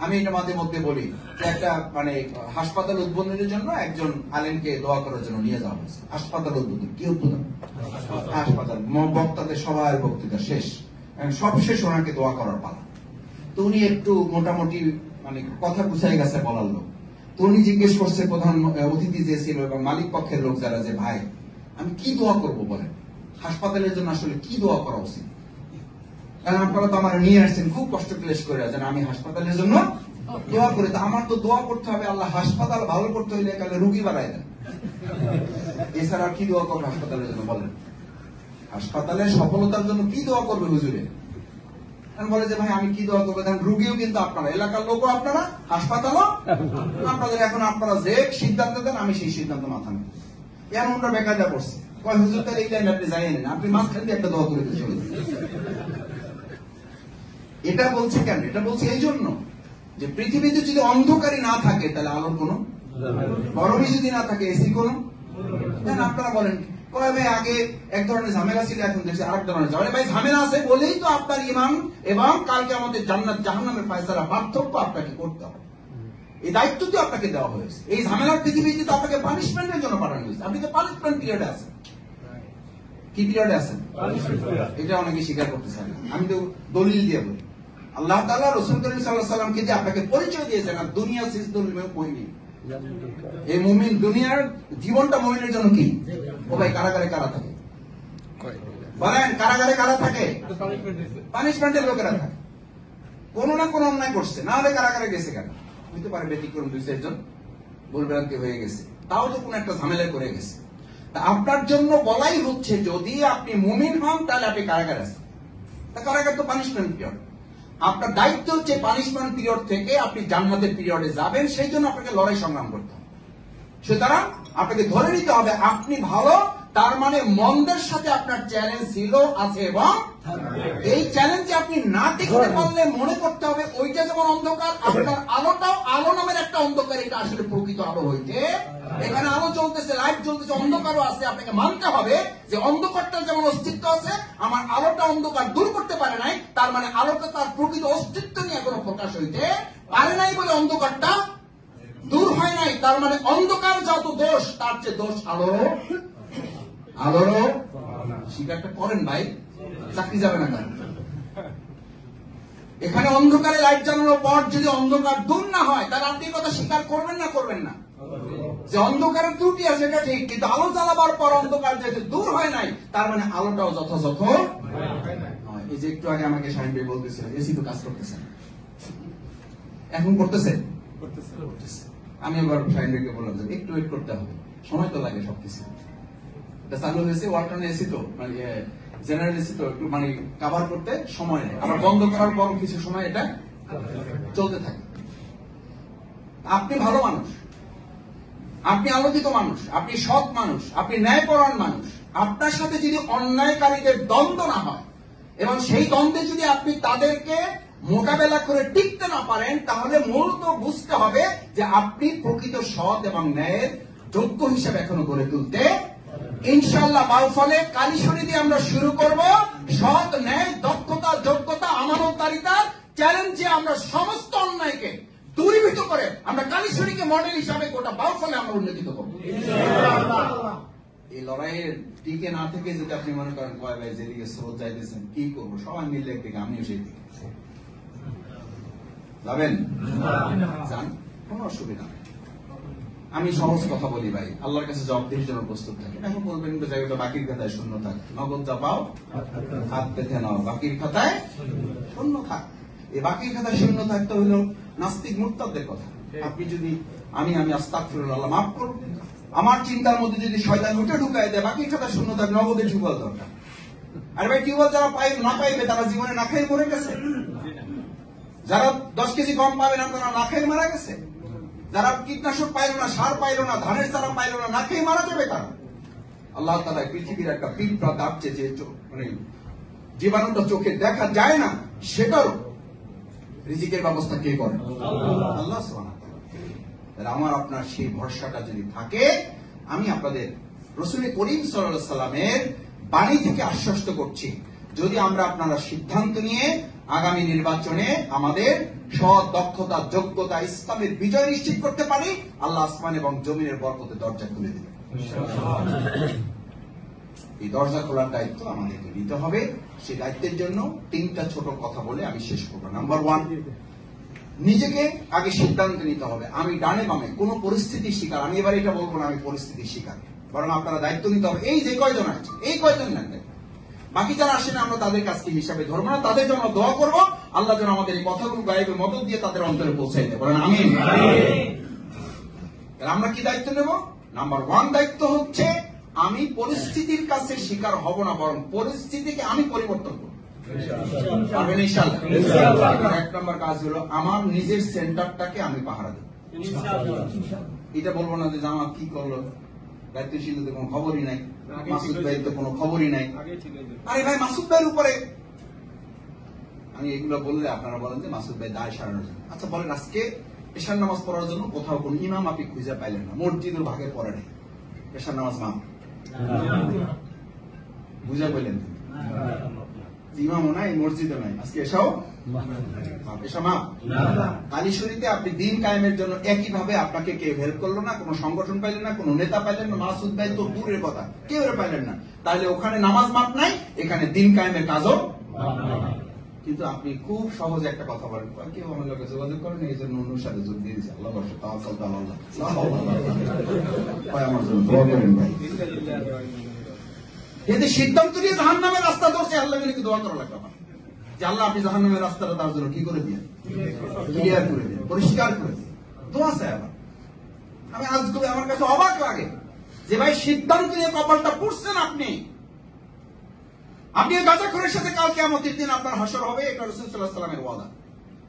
আমি এটা মাঝে মধ্যে বলি যে একটা হাসপাতাল উদ্বোধনের জন্য একজন আলেমকে দোয়া করার জন্য নিয়ে যাওয়া হয়েছে। হাসপাতাল উদ্বোধন, কি উদ্বোধন? হাসপাতাল। বক্তাদের সবার বক্তৃতা শেষ, সবশেষ ওনাকে দোয়া করার পালা। তো উনি একটু মোটামুটি কথা গুছাই গেছে বলার লোক। তো উনি জিজ্ঞেস করছে প্রধান অতিথি যে ছিল এবং মালিক পক্ষের লোক যারা, যে ভাই আমি কি দোয়া করবো বলেন, হাসপাতালের জন্য আসলে কি দোয়া করা উচিত? কারণ আপনারা তো আমার নিয়ে আসছেন খুব কষ্ট ক্লেশ করে, যেন আমি হাসপাতালের জন্য দোয়া করে, তা আমার তো দোয়া করতে হবে আল্লাহ হাসপাতাল ভালো করতে হইলে কালে রুগী বাড়াই দেন, এছাড়া কি দোয়া করবে হাসপাতালের জন্য বলেন? হাসপাতালের সফলতার জন্য কি দোয়া করবে হুজুরে? বলে যে ভাই আমি কি দোয়া করবো, কারণ রুগীও কিন্তু আপনারা, এলাকার লোকও আপনারা, হাসপাতালও আপনাদের। এখন আপনারা যে সিদ্ধান্ত দেন আমি সেই সিদ্ধান্ত মাথা নেই। এমনটা বেকায়দা করছে, কয় হুজুর তাহলে এই লাইন আপনি যাইয়ে নেন, আপনি মাঝখান দিয়ে একটা দোয়া করে দিয়ে চলে যান। এটা বলছে কেন? এটা বলছে এই জন্য যে পৃথিবীতে যদি অন্ধকারই না থাকে তাহলে আলোর কোনো, গরমই যদি না থাকে এসি কোনো। আপনারা বলেন কয় ভাই আগে এক ধরনের ঝামেলা ছিল, এখন দেখছি আরেক ধরনের ঝামেলা। ভাই ঝামেলা আছে বলেই তো আপনার ঈমান এবং কালকে আমাদের জান্নাত জাহান্নামের ফয়সালা পার্থক্য আপনাকে করতে হবে। এই দায়িত্ব তো আপনাকে দেওয়া হয়েছে। এই ঝামেলার পৃথিবীতে তো আপনাকে পানিশমেন্টের জন্য পাঠানো হয়েছে। আপনি তো পানিশমেন্ট পিরিয়ডে আছেন। কি পিরিয়ডে আছেন? এটা অনেকে স্বীকার করতে চান না। আমি তো দলিল দিয়ে বলি, আল্লাহ তাআলা রাসূল করিম সাল্লাল্লাহু আলাইহি ওয়াসাল্লামকে যে আপনাকে পরিচয় দিয়েছেন, আর দুনিয়া সিজদুল মুমিন, এই মুমিন দুনিয়ার জীবনটা মুমিনের জন্য কি? ও ভাই কারাগারে কারা থাকে বলেন? কারাগারে কারা থাকে? পানিশমেন্টের লোকেরা থাকে। কোন না কোন অন্যায় করছে, না হলে কারাগারে গেছে কেন? হইতে পারে ব্যতিক্রম দুই চারজন ভুলভ্রান্তি হয়ে গেছে, তাও তো কোন একটা ঝামেলা করে গেছে। তা আপনার জন্য বলাই হচ্ছে যদি আপনি মুমিন হন তাহলে আপনি কারাগারে আছেন। তা কারাগার তো পানিশমেন্ট পিরিয়ড। আপনার দায়িত্ব হচ্ছে পানিশমেন্ট পিরিয়ড থেকে আপনি জান্নাতের পিরিয়ডে যাবেন, সেই জন্য আপনাকে লড়াই সংগ্রাম করতে হবে। সুতরাং আপনাকে ধরে নিতে হবে আপনি ভালো, তার মানে মন্দের সাথে আপনার চ্যালেঞ্জ ছিল, আছে এবং এই চ্যালেঞ্জে আপনি না টিকতে পারলে মনে করতে হবে ওইটা যেমন অন্ধকার, আপনার আলোটাও আলো নামের একটা অন্ধকার, এটা আসলে প্রকৃত আলো হইতে। এখানে আলো চলতেছে, লাইট চলতেছে, অন্ধকারও আছে। আপনাকে মানতে হবে যে অন্ধকারটার যেমন অস্তিত্ব আছে, আমার আলোটা অন্ধকার দূর করতে পারে নাই, তার মানে আলোটা তার প্রকৃত অস্তিত্ব নিয়ে এখনো প্রকাশ হইতে পারে নাই বলে অন্ধকারটা দূর হয় নাই। তার মানে অন্ধকার যত দোষ, তার চেয়ে দোষ আলোরও। আলোরও স্বীকারটা করেন ভাই, চাকরি যাবে না কেন? এখানে অন্ধকারে লাইট জ্বালানোর পর যদি অন্ধকার দূর না হয়, তাহলে আপনি কথা স্বীকার করবেন না করবেন না? যে অন্ধকারের ত্রুটি আছে এটা ঠিক, কিন্তু আলো জ্বালাবার পর অন্ধকার যেহেতু দূর হয় নাই, তার মানে আলোটাও যথাযথ। এই যে একটু আগে আমাকে শাহিন ভাই বলতেছিল এসি তো কাজ করতেছে, এখন করতেছে। আমি আবার শাহিন ভাইকে বললাম যে একটু ওয়েট করতে হবে, সময় তো লাগে সবকিছু। এটা চালু হয়েছে ওয়ালটন এসি তো, মানে জেনারেল এসি তো একটু মানে কভার করতে সময় নেই, আবার বন্ধ করার পর কিছু সময় এটা চলতে থাকে। আপনি ভালো মানুষ, আপনি আলোকিত মানুষ, আপনি সৎ মানুষ, আপনি ন্যায়পরায়ণ মানুষ। আপনার সাথে যদি অন্যায়কারীদের দ্বন্দ্ব না হয় এবং সেই দ্বন্দ্বে যদি আপনি তাদেরকে মোকাবেলা করে টিকতে না পারেন, তাহলে মূলত বুঝতে হবে যে আপনি প্রকৃত সৎ এবং ন্যায়ের যোগ্য হিসেবে এখনো গড়ে তুলতে ইনশাআল্লাহ। ফলে কালীশরী দিয়ে আমরা শুরু করব। সৎ, ন্যায়, দক্ষতা, যোগ্যতা, আমানতদারিতার চ্যালেঞ্জে আমরা সমস্ত অন্যায়কে দূরীভূত করে আমরা কালীশরীকে মডেল হিসাবে গোটা বাউফলে আমরা উন্নতি করবো। এই লড়াইয়ের টিকে না থেকে যদি আপনি মনে করেন কয় ভাই যেদিকে স্রোত যাইতেছেন কি করবো, সবাই মিললে একদিকে আমিও সেই দিকে যাবেন, যান, কোনো অসুবিধা নেই। আমি সহজ কথা বলি ভাই, আল্লাহর কাছে জবাবদিহির জন্য প্রস্তুত থাকি। এখন বলবেন জায়গাটা বাকির খাতায় শূন্য থাক, নগদ যা পাও হাত পেতে নাও, বাকির খাতায় শূন্য থাক। এই বাকির খাতায় শূন্য থাকতে হইল নাস্তিক মুরতাদদের কথা। আপনি যদি আমি আস্তাগফিরুল্লাহ, আল্লাহ মাফ করুন, আমার চিন্তার মধ্যে যদি শয়তান উঠে ঢুকায় দেয়, বাকির খাতায় শূন্য থাক, নগদের টিউবওয়েল দরকার। আর ভাই টিউবওয়েল যারা না পাইবে তারা জীবনে না খেয়ে মরে গেছে, যারা 10 কেজি কম পাবে না তারা না খেয়ে মারা গেছে, যারা কীটনাশক পাইল না, সার পাইল না, ধানের চারা পাইল না, না খেয়ে মারা যাবে তারা। আল্লাহ তাআলা পৃথিবীর একটা পিঁপড়া দাবছে যে মানে জীবাণুটা চোখে দেখা যায় না, সেটার রিজিকের ব্যবস্থা কে করে? আল্লাহ সুবহানাহু ওয়া তাআলা। আমার আপনার সেই ভরসাটা যদি থাকে, আমি আপনাদের রাসূল করিম সাল্লাল্লাহু আলাইহি সাল্লামের বাণী থেকে আশ্বস্ত করছি, যদি আমরা আপনারা সিদ্ধান্ত নিয়ে আগামী নির্বাচনে আমাদের সৎ, দক্ষতা, যোগ্যতা, ইসলামের বিজয় নিশ্চিত করতে পারি, আল্লাহ আসমান এবং জমিনের বরকতে দরজা খুলে দেবেন। এই দরজা খোলার দায়িত্ব আমাদেরকে নিতে হবে। সেই দায়িত্বের জন্য 3টা ছোট কথা বলে আমি শেষ করবো। নাম্বার 1, নিজেকে আগে সিদ্ধান্ত নিতে হবে আমি ডানে বামে কোন পরিস্থিতির শিকার। আমি এবার এটা বলবো না আমি পরিস্থিতির শিকার, বরং আপনারা দায়িত্ব নিতে হবে। এই যে কয়জন আছে, এই কয়জন নেন, বাকি যারা আসেন আমরা তাদের কাছে হিসাবে ধরবো না, তাদের জন্য দোয়া করবো, আল্লাহ যেন আমাদের এই কথাগুলো গায়েবের মদত দিয়ে তাদের অন্তরে পৌঁছাই দেয়। বলেন আমিন। আমরা কি দায়িত্ব নেব? নাম্বার 1 দায়িত্ব হচ্ছে আমি পরিস্থিতির কাছে শিকার হব না, বরং পরিস্থিতিকে আমি পরিবর্তন করব। পারবেন ইনশাআল্লাহ? 1 নম্বর কাজ হলো আমার নিজের সেন্টারটাকে আমি পাহারা দেব। এটা বলবো না যে জামাত কি করলো, দায়িত্বশীল তো কোনো খবরই নাই, মাসুদ ভাই তো কোনো খবরই নাই। আরে ভাই মাসুদ ভাইয়ের উপরে আমি এগুলো বললে আপনারা বলেন যে মাসুদ ভাই দায় সারানোর জন্য। আচ্ছা বলেন আজকে এশার নামাজ পড়ার জন্য কোথাও কোন ইমাম আপনি খুঁজে পাইলেন না, মসজিদের ভাগে পড়ে নেই, এশার নামাজ মাপ বুঝে বললেন ইমামও নাই মসজিদও নাই, আজকে এসাও এসা মাপ। কালীশরীতে আপনি দিন কায়েমের জন্য একইভাবে আপনাকে কেউ হেল্প করলো না, কোনো সংগঠন পাইলেন না, কোনো নেতা পাইলেন না, মাসুদ ভাই তো দূরের কথা, কেউ পাইলেন না, তাহলে ওখানে নামাজ মাপ নাই, এখানে দিন কায়েমের কাজও। কিন্তু আপনি খুব সহজে একটা কথা বলেন, কেউ আমার লোকে যোগাযোগ করেন, এই জন্য অন্যর সাথে যোগ দিয়ে দিচ্ছে। আল্লাহ বর্ষ তাওয়াক্কাল তো আল্লাহ, ভাই আমার জন্য দোয়া করেন ভাই। যদি সিদ্ধান্ত নিয়ে জাহান্নামের রাস্তা ধরছে, আল্লাহ কিন্তু দোয়া করা লাগবে আমার যে আল্লাহ আপনি জাহান্নামের রাস্তাটা তার জন্য কি করে দিয়ে ক্লিয়ার করে দিন, পরিষ্কার করে দিন, দোয়া চাই আবার। আমি আজকে আমার কাছে অবাক লাগে যে ভাই সিদ্ধান্ত নিয়ে কপালটা পুড়ছেন আপনি গাঁজাখোরের সাথে কাল কিয়ামতের দিন আপনার হাসর হবে, এটা রাসূল সাল্লাল্লাহু আলাইহি ওয়াসাল্লামের ওয়াদা।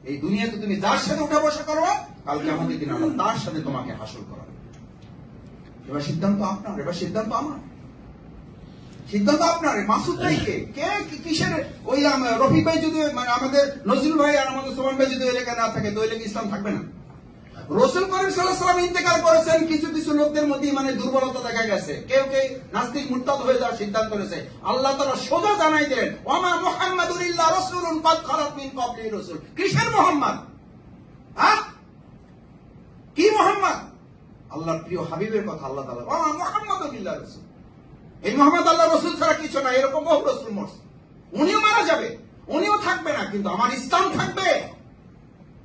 এই দুনিয়াতে তুমি যার সাথে উঠা বসা করো, কাল কিয়ামতের দিন আল্লাহ তার সাথে তোমাকে হাসর করাবে। এবার সিদ্ধান্ত আপনার, এবার সিদ্ধান্ত আমার, সিদ্ধান্ত আপনার। মাসুদ ভাইকে কে কিসের ওই রফিক ভাই যদি মানে আমাদের নজরুল ভাই আর আমাদের সোমান ভাই যদি এলাকা না থাকে তো এলাকা ইসলাম থাকবে না। রাসূল করিম সাল্লাল্লাহু আলাইহি ওয়াসাল্লাম ইন্তেকাল করেছেন, কিছু কিছু লোকদের মধ্যে মানে দুর্বলতা দেখা গেছে, কেউ কেউ নাস্তিক মুরতাদ হয়ে যাওয়ার সিদ্ধান্ত করেছে। আল্লাহ তাআলা সোজা জানাই দিলেন ওয়ামা মুহাম্মাদুর ইল্লা রাসূলুন কাদ খালাত মিন ক্বাবলিহি রাসূল। কিসের মুহাম্মদ? হ্যাঁ কি মুহাম্মদ? আল্লাহর প্রিয় হাবিবের কথা আল্লাহ তাআলা ওয়ামা মুহাম্মাদুর ইল্লা রাসূল। এই মুহাম্মদ আল্লাহ রাসূল ছাড়া কিছু না, এরকম বহু রাসূল মরছে, উনিও মারা যাবে, উনিও থাকবে না, কিন্তু আমার ইসলাম থাকবে।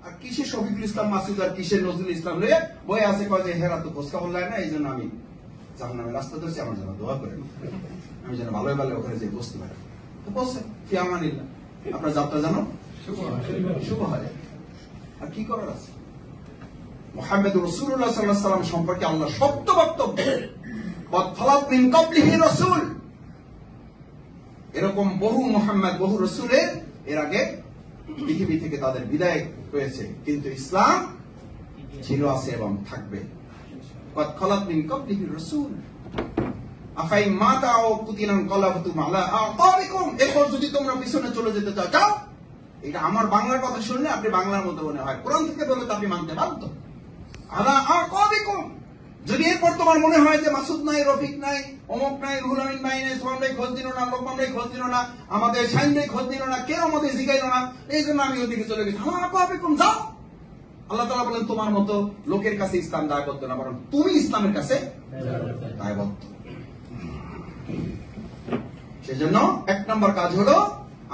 আর কিসের শফিকুল ইসলাম মাসুদ আর কিসের নজরুল ইসলাম লয়ে বই আছে কয় যে হেরা তো খোঁজ খবর লাগে না, এই জন্য আমি জাহান্নামের রাস্তা ধরছি, আমার জন্য দোয়া করেন, আমি যেন ভালোই ভালো ওখানে যে বসতে পারি। তো বসেন ফি আমানিল্লাহ, আপনার যাত্রা জানো শুভ হয়। আর কি করার আছে? মুহাম্মদুর রাসূলুল্লাহ সাল্লাল্লাহু আলাইহি ওয়াসাল্লাম সম্পর্কে আল্লাহ সত্য বক্তব্য, কদ খালাত মিন ক্বাবলিহি রাসূল, এরকম বহু মুহাম্মদ বহু রাসূলের এর আগে পৃথিবী থেকে তাদের বিদায় হয়েছে, কিন্তু ইসলাম ছিল, আছে এবং থাকবে। কদ খালাত মিন ক্বাবলিহি রাসূল আফাই মাতা ও কুতিলান কলাবতুম আলা আকাবিকুম, এরপর যদি তোমরা পিছনে চলে যেতে চাও যাও। এটা আমার বাংলার কথা শুনলে আপনি বাংলার মতো মনে হয়, কোরআন থেকে বলে তো আপনি মানতে বাধ্য। আলা আকাবিকুম, যদি এরপর তোমার মনে হয় যে মাসুদ নাই, রফিক নাই, অমুক নাই, রুহুল আমিন ভাই নাই, সোহান ভাই খোঁজ দিল না, লোকমান ভাই খোঁজ দিল না, আমাদের শাহিন ভাই খোঁজ দিল না, কেউ আমাদের জিগাইল না, এই জন্য আমি ওদিকে চলে গেছি, আলা আকাবিকুম যাও। আল্লাহ তাআলা বলেন তোমার মতো লোকের কাছে ইসলাম দায়বদ্ধ না, বরং তুমি ইসলামের কাছে দায়বদ্ধ। সেজন্য 1 নম্বর কাজ হলো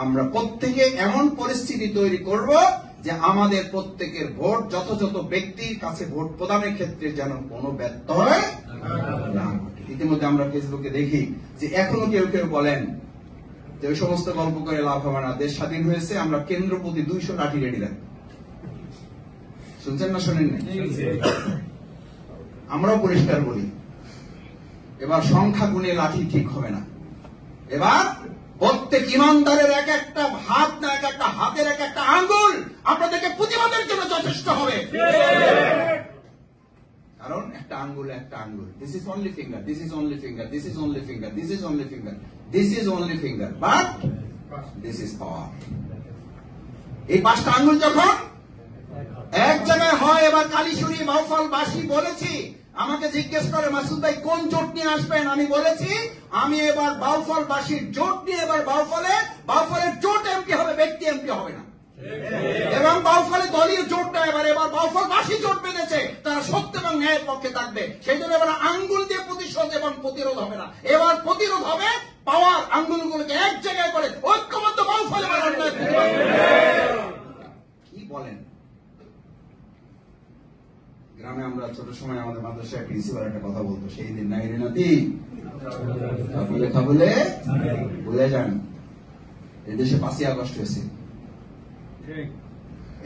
আমরা প্রত্যেকে এমন পরিস্থিতি তৈরি করব যে আমাদের প্রত্যেকের ভোট যথাযথ ব্যক্তির কাছে ভোট প্রদানের ক্ষেত্রে যেন কোনো ব্যত্যয় না ঘটে। ইতিমধ্যে আমরা ফেসবুকে দেখি যে এখনো কেউ কেউ বলেন যে ওই সমস্ত গল্প করে লাভ হবে না, দেশ স্বাধীন হয়েছে, আমরা কেন্দ্র প্রতি 200 লাঠি রেডি রাখবো। শুনছেন না শোনেন না? আমরাও পরিষ্কার বলি এবার সংখ্যা গুণে লাঠি ঠিক হবে না, এবার প্রত্যেক ইমানদারের এক একটা হাত না, এক একটা হাতের এক একটা আঙ্গুল আপনাদেরকে প্রতিবাদের জন্য যথেষ্ট হবে। কারণ একটা আঙ্গুল একটা আঙ্গুল, this is only finger, this is only finger, this is only finger, this is only finger, this is only finger, but this is power. এই 5টা আঙ্গুল যখন এক জায়গায় হয়, এবার কালীশুরি বাউফল বাসী বলেছি, আমাকে জিজ্ঞেস করে মাসুদ ভাই কোন জোট নিয়ে আসবেন, আমি বলেছি আমি এবার বাউফল বাসীর জোট নিয়ে এবার বাউফলের জোট এমপি হবে, ব্যক্তি এমপি হবে না। এবং বাউফলে দলীয় জোটটা এবার বাউফল বাসী জোট বেঁধেছে, তারা সত্য এবং ন্যায়ের পক্ষে থাকবে। সেই জন্য এবার আঙ্গুল দিয়ে প্রতিশোধ এবং প্রতিরোধ হবে না, এবার প্রতিরোধ হবে পাওয়ার, আঙ্গুলগুলোকে এক জায়গায় করে ঐক্যবদ্ধ বাউফলে কি বলেন। গ্রামে আমরা ছোট সময় আমাদের মাদ্রাসায় প্রিন্সিপাল একটা কথা বলতো, সেই দিন নাই রে নাতি লেখা বলে ভুলে যান। এই দেশে 5ই আগস্ট হয়েছে,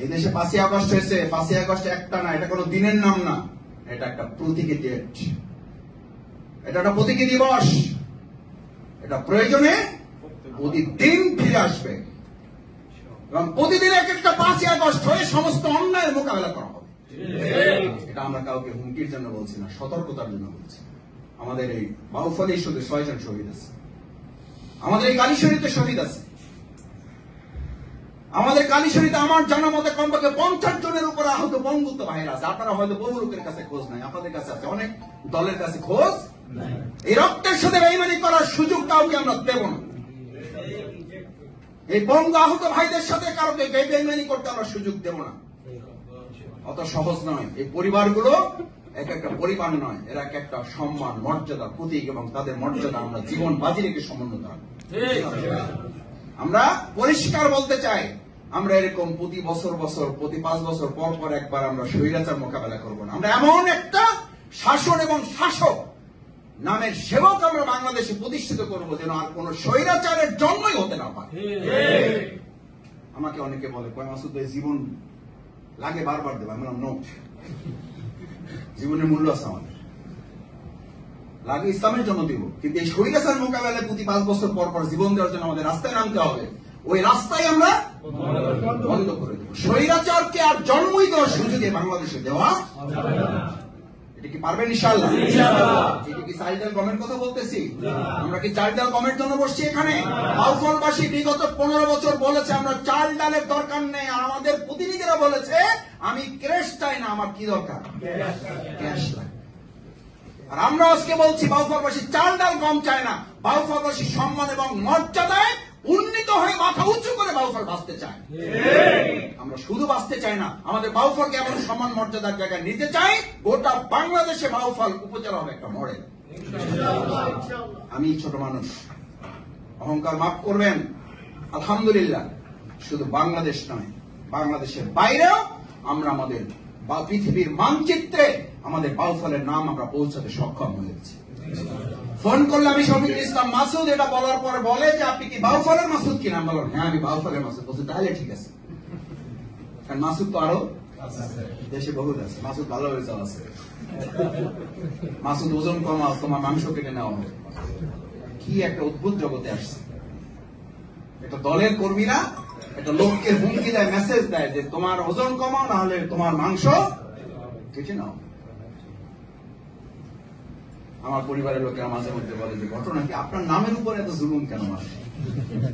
এই দেশে 5ই আগস্ট হয়েছে। 5ই আগস্ট একটা না, এটা কোনো দিনের নাম না, এটা একটা প্রতীকী ডেট, এটা একটা প্রতীকী দিবস। এটা প্রয়োজনে প্রতিদিন ফিরে আসবে এবং প্রতিদিন এক একটা 5ই আগস্ট হয়ে সমস্ত অন্যায়ের মোকাবেলা করা হবে। এটা আমরা কাউকে হুমকির জন্য বলছি না, সতর্কতার জন্য বলছি। আমাদের এই বাউফলে শুধু 6 জন শহীদ আছে, আমাদের এই কালীশরীতে শহীদ আছে, আমাদের কালীশরীতে আমার জানা মতে কমপক্ষে 50 জনের উপরে আহত বঙ্গুত্ব ভাইরা আছে। আপনারা হয়তো বহু লোকের কাছে খোঁজ নাই, আপনাদের কাছে আছে, অনেক দলের কাছে খোঁজ। এই রক্তের সাথে বেইমানি করার সুযোগ কাউকে আমরা দেব না। এই বঙ্গ আহত ভাইদের সাথে কাউকে বেইমানি করতে আমরা সুযোগ দেব না। অত সহজ নয়। এই পরিবারগুলো এক একটা পরিবার নয়, এরা এক একটা সম্মান, মর্যাদা, প্রতীক, এবং তাদের মর্যাদা আমরা জীবন বাজি রেখে সমুন্নত রাখবো। আমরা পরিষ্কার বলতে চাই, আমরা এরকম প্রতি বছর প্রতি 5 বছর পর পর একবার আমরা স্বৈরাচার মোকাবেলা করবো না। আমরা এমন একটা শাসন এবং শাসক নামের সেবক আমরা বাংলাদেশে প্রতিষ্ঠিত করবো যেন আর কোন স্বৈরাচারের জন্মই হতে না পারে। আমাকে অনেকে বলে, কয় মাসুদ ভাই জীবন লাগে বারবার দেবো। আমি বললাম, নো, জীবনের মূল্য আছে আমাদের, লাগে ইসলামের জন্য দিব, কিন্তু এই স্বৈরাচার মোকাবেলায় প্রতি 5 বছর পর পর জীবন দেওয়ার জন্য আমাদের রাস্তায় নামতে হবে। ওই রাস্তায় আমরা বন্ধ করে দেবো। স্বৈরাচারকে আর জন্মই দেওয়ার সুযোগে বাংলাদেশে দেওয়া, এটা কি পারবেন ইনশাআল্লাহ? এটা কি চালডাল গমের কথা বলতেছি? আমরা কি চালডাল গমের জন্য বসছি এখানে? বাউফলবাসী বিগত 15 বছর বলেছে আমরা চাল ডালের দরকার নেই, আর আমাদের প্রতিনিধিরা বলেছে আমি ক্যাশ চাই না, আমার কি দরকার? ক্যাশ লাগে। আর আমরা আজকে বলছি বাউফলবাসী চাল ডাল গম চায় না, বাউফলবাসী সম্মান এবং মর্যাদায় উন্নীত হয়ে মাথা উঁচু করে বাউফল বাঁচতে চায়। আমরা শুধু বাঁচতে চাই না, আমাদের বাউফলকে এমন সম্মান মর্যাদার জায়গায় নিতে চাই, গোটা বাংলাদেশে বাউফল উপজেলা হবে একটা মডেল। আমি ছোট মানুষ, অহংকার মাফ করবেন। আলহামদুলিল্লাহ, শুধু বাংলাদেশ নয়, বাংলাদেশের বাইরেও আমরা আমাদের পৃথিবীর মানচিত্রে আমাদের বাউফলের নাম আমরা পৌঁছাতে সক্ষম হয়েছি। ফোন করলে আমি শফিকুল ইসলাম মাসুদ, এটা বলার পরে বলে যে আপনি কি বাউফলের মাসুদ কিনা? বললাম হ্যাঁ আমি বাউফলের মাসুদ। বলছে তাহলে ঠিক আছে, কারণ মাসুদ তো আরো দেশে বহুত আছে, মাসুদ ভালো হয়েছে আছে, মাসুদ ওজন কমাও, তোমার মাংস কেটে নেওয়া হবে। কি একটা অদ্ভুত জগতে আসছে। একটা দলের কর্মীরা একটা লোককে হুমকি দেয়, মেসেজ দেয় যে তোমার ওজন কমাও, না হলে তোমার মাংস কেটে নাও। আমার পরিবারের লোকেরা মাঝে মধ্যে বলে যে ঘটনা কি, আপনার নামের উপর এত জুলুম কেন আসে?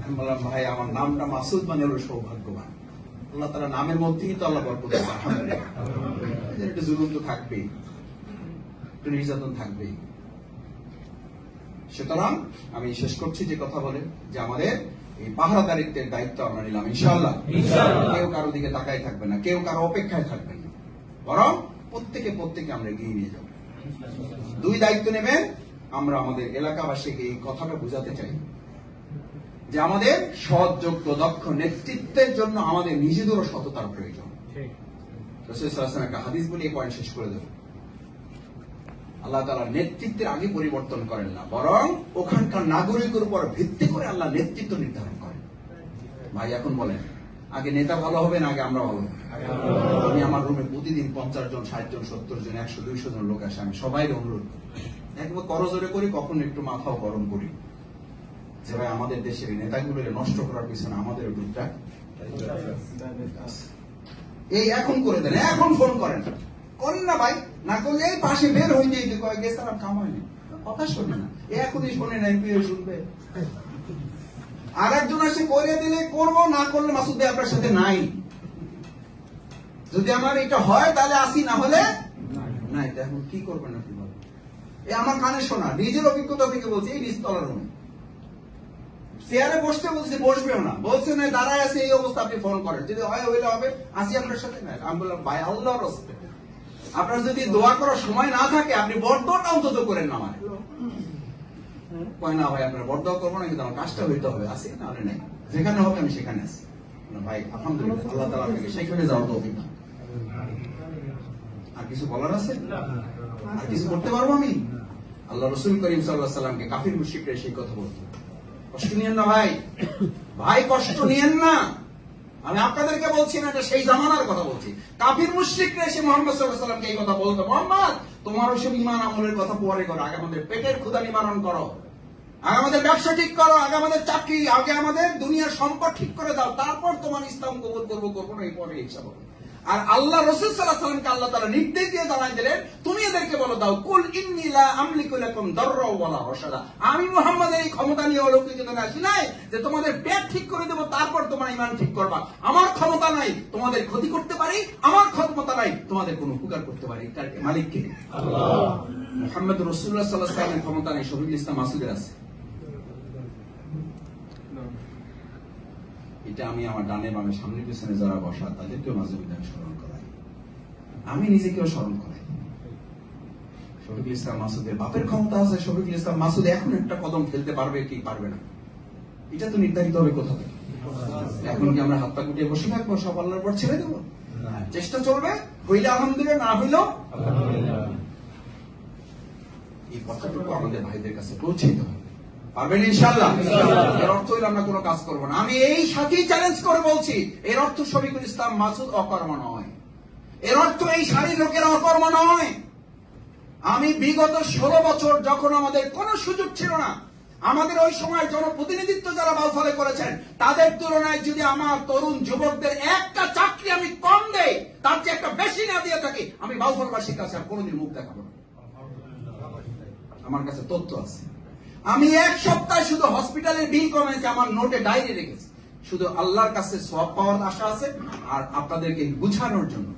আমি বললাম ভাই, আমার নামটা মাসুদ মানে হলো সৌভাগ্যবান। আল্লাহ তাআলা নামের মধ্যেই তো আল্লাহ বরকত দেন। আলহামদুলিল্লাহ, একটু জুলুম তো থাকবেই, একটু নির্যাতন থাকবেই। সুতরাং আমি শেষ করছি যে কথা বলে যে আমাদের এই পাহারাদারিত্বের দায়িত্ব আমরা নিলাম ইনশাআল্লাহ। কেউ কারো দিকে তাকাই থাকবে না, কেউ কারো অপেক্ষায় থাকবে না, বরং প্রত্যেকে আমরা এগিয়ে নিয়ে যাব। 2 দায়িত্ব নেবেন। আমরা আমাদের এলাকাবাসীকে এই কথাটা বোঝাতে চাই যে আমাদের সৎ, যোগ্য, দক্ষ নেতৃত্বের জন্য আমাদের নিজেদেরও সততার প্রয়োজন। রাসূল সাল্লাল্লাহু আলাইহি ওয়াসাল্লাম একটা হাদিস বলে এই পয়েন্ট শেষ করে দেব। আল্লাহ তাআলা নেতৃত্বের আগে পরিবর্তন করেন না, বরং ওখানকার নাগরিকের উপর ভিত্তি করে আল্লাহ নেতৃত্ব নির্ধারণ করেন। ভাই এখন বলেন, আগে নেতা ভালো হবে না আগে আমরা ভালো হবে? আমি আমার রুমে প্রতিদিন 50 জন, 60 জন, 70 জন, 100, 200 জন লোক আসে। আমি সবাই অনুরোধ একবার করজোরে করি, কখনো একটু মাথাও গরম করি যে ভাই আমাদের দেশের নেতাগুলো নষ্ট করার পিছনে আমাদের টুকটাক এই এখন করে দেন, এখন ফোন করেন না ভাই, না করলে এই পাশে বের হয়ে যেতে কয়েক গেছে আর কাম হয়নি, কথা শোনে না, এখনই শোনে না, এমপি শুনবে। আর একজন এসে করে দিলে করবো, না করলে মাসুদ ভাই আপনার সাথে নাই। যদি আমার এটা হয় তাহলে আসি, না হলে নাই। এখন কি করবেন আপনি বলেন? আমার কানে শোনা, নিজের অভিজ্ঞতা থেকে বলছি। এই নিচতলার রুমে চেয়ারে বসতে বলছে, বসবেও না, বলছে না দাঁড়ায় আছে, এই অবস্থা আপনি ফোন করেন, যদি হয় হইলে হবে, আসি আপনার সাথে। না, আমি বললাম ভাই আল্লাহর রাস্তায় আপনার যদি দোয়া করার সময় না থাকে আপনি বরদোয়াটা অন্তত করেন না। আমার কয় না ভাই আপনার বরদোয়া করবো না, কিন্তু আমার কাজটা হইতে হবে, আসি না হলে নাই, যেখানে হবে আমি সেখানে আসি। ভাই আলহামদুলিল্লাহ, আল্লাহ তাআলা আপনাকে সেখানে যাওয়ার তৌফিক দান। আর কিছু বলার আছে? আর কিছু করতে পারবো আমি? আল্লাহ রাসূল করিম সাল্লাল্লাহু আলাইহি ওয়াসাল্লামকে কাফির মুশরিকরা সেই কথা বলতো, কষ্ট নিয়েন না ভাই। ভাই কষ্ট নিয়েন না, আমি আপনাদেরকে বলছি না, এটা সেই জামানার কথা বলছি। কাফির মুশরিকরা এসে মোহাম্মদ সাল্লাল্লাহু আলাইহি ওয়াসাল্লামকে এই কথা বলতো, মোহাম্মদ তোমার ওইসব ঈমান আমলের কথা পরে করো, আগে আমাদের পেটের ক্ষুধা নিবারণ করো, আগে আমাদের ব্যবসা ঠিক করো, আগে আমাদের চাকরি, আগে আমাদের দুনিয়ার সম্পদ ঠিক করে দাও, তারপর তোমার ইসলাম কবুল করবো না, এই পরে ইচ্ছা হবে। আর আল্লাহ রাসূল সাল্লাল্লাহু আলাইহি ওয়াসাল্লামকে আল্লাহ তাআলা নির্দেশ দিয়ে জানাই দিলেন, তুমি এদেরকে বলো দাও, কুল ইন্নী লা আমলিকু লাকুম দাররা ওয়ালা রাশাদা, আমি মুহাম্মদের এই ক্ষমতা নিয়ে অলৌকিক জন্য আসি নাই যে তোমাদের পেট ঠিক করে দেব তারপর তোমার ঈমান ঠিক করবা। আমার ক্ষমতা নাই তোমাদের ক্ষতি করতে পারি, আমার ক্ষমতা নাই তোমাদের কোনো উপকার করতে পারি, এটার মালিক কে? আল্লাহ। মুহাম্মদ রাসূলুল্লাহ সাল্লাল্লাহু আলাইহি ওয়াসাল্লামের ক্ষমতা নাই, শফিকুল ইসলাম মাসুদের আছে। এটা আমি আমার ডানে বামে সামনে পিছনে যারা বসা তাদেরকেও মাঝে মধ্যে আমি স্মরণ করাই, আমি নিজেকেও স্মরণ করাই। শফিকুল ইসলাম মাসুদের বাপের ক্ষমতা আছে, শফিকুল ইসলাম মাসুদ এখন একটা কদম ফেলতে পারবে কি পারবে না, এটা তো নির্ধারিত হবে কোথা থেকে। এখন কি আমরা হাত পা গুটিয়ে বসে থাকবো, সব আল্লাহর উপর ছেড়ে দেবো? চেষ্টা চলবে, হইলে আলহামদুলিল্লাহ, না হইলেও এই কথাটুকু আমাদের ভাইদের কাছে পৌঁছাইতে হবে। পারবেন ইনশাআল্লাহ? এর অর্থ হইলে আমরা কোনো কাজ করবো না। আমি এই সাথেই চ্যালেঞ্জ করে বলছি, এর অর্থ শফিকুল ইসলাম মাসুদ অকর্ম নয়, এর অর্থ এই সারির লোকেরা অকর্ম নয়। আমি বিগত 16 বছর যখন আমাদের কোনো সুযোগ ছিল না, আমাদের ওই সময় জনপ্রতিনিধিত্ব যারা বাউফলে করেছেন তাদের তুলনায় যদি আমার তরুণ যুবকদের একটা চাকরি আমি কম দেই, তার চেয়ে একটা বেশি না দিয়ে থাকি, আমি বাউফলবাসীর কাছে আর কোনোদিন মুখ দেখাবো না। আমার কাছে তথ্য আছে। আমি এক সপ্তাহে শুধু হসপিটালের বিল কমেছে, আমার নোটে ডায়েরি রেখেছি, শুধু আল্লাহর কাছে সওয়াব পাওয়ার আশা আছে আর আপনাদেরকে বুঝানোর জন্য,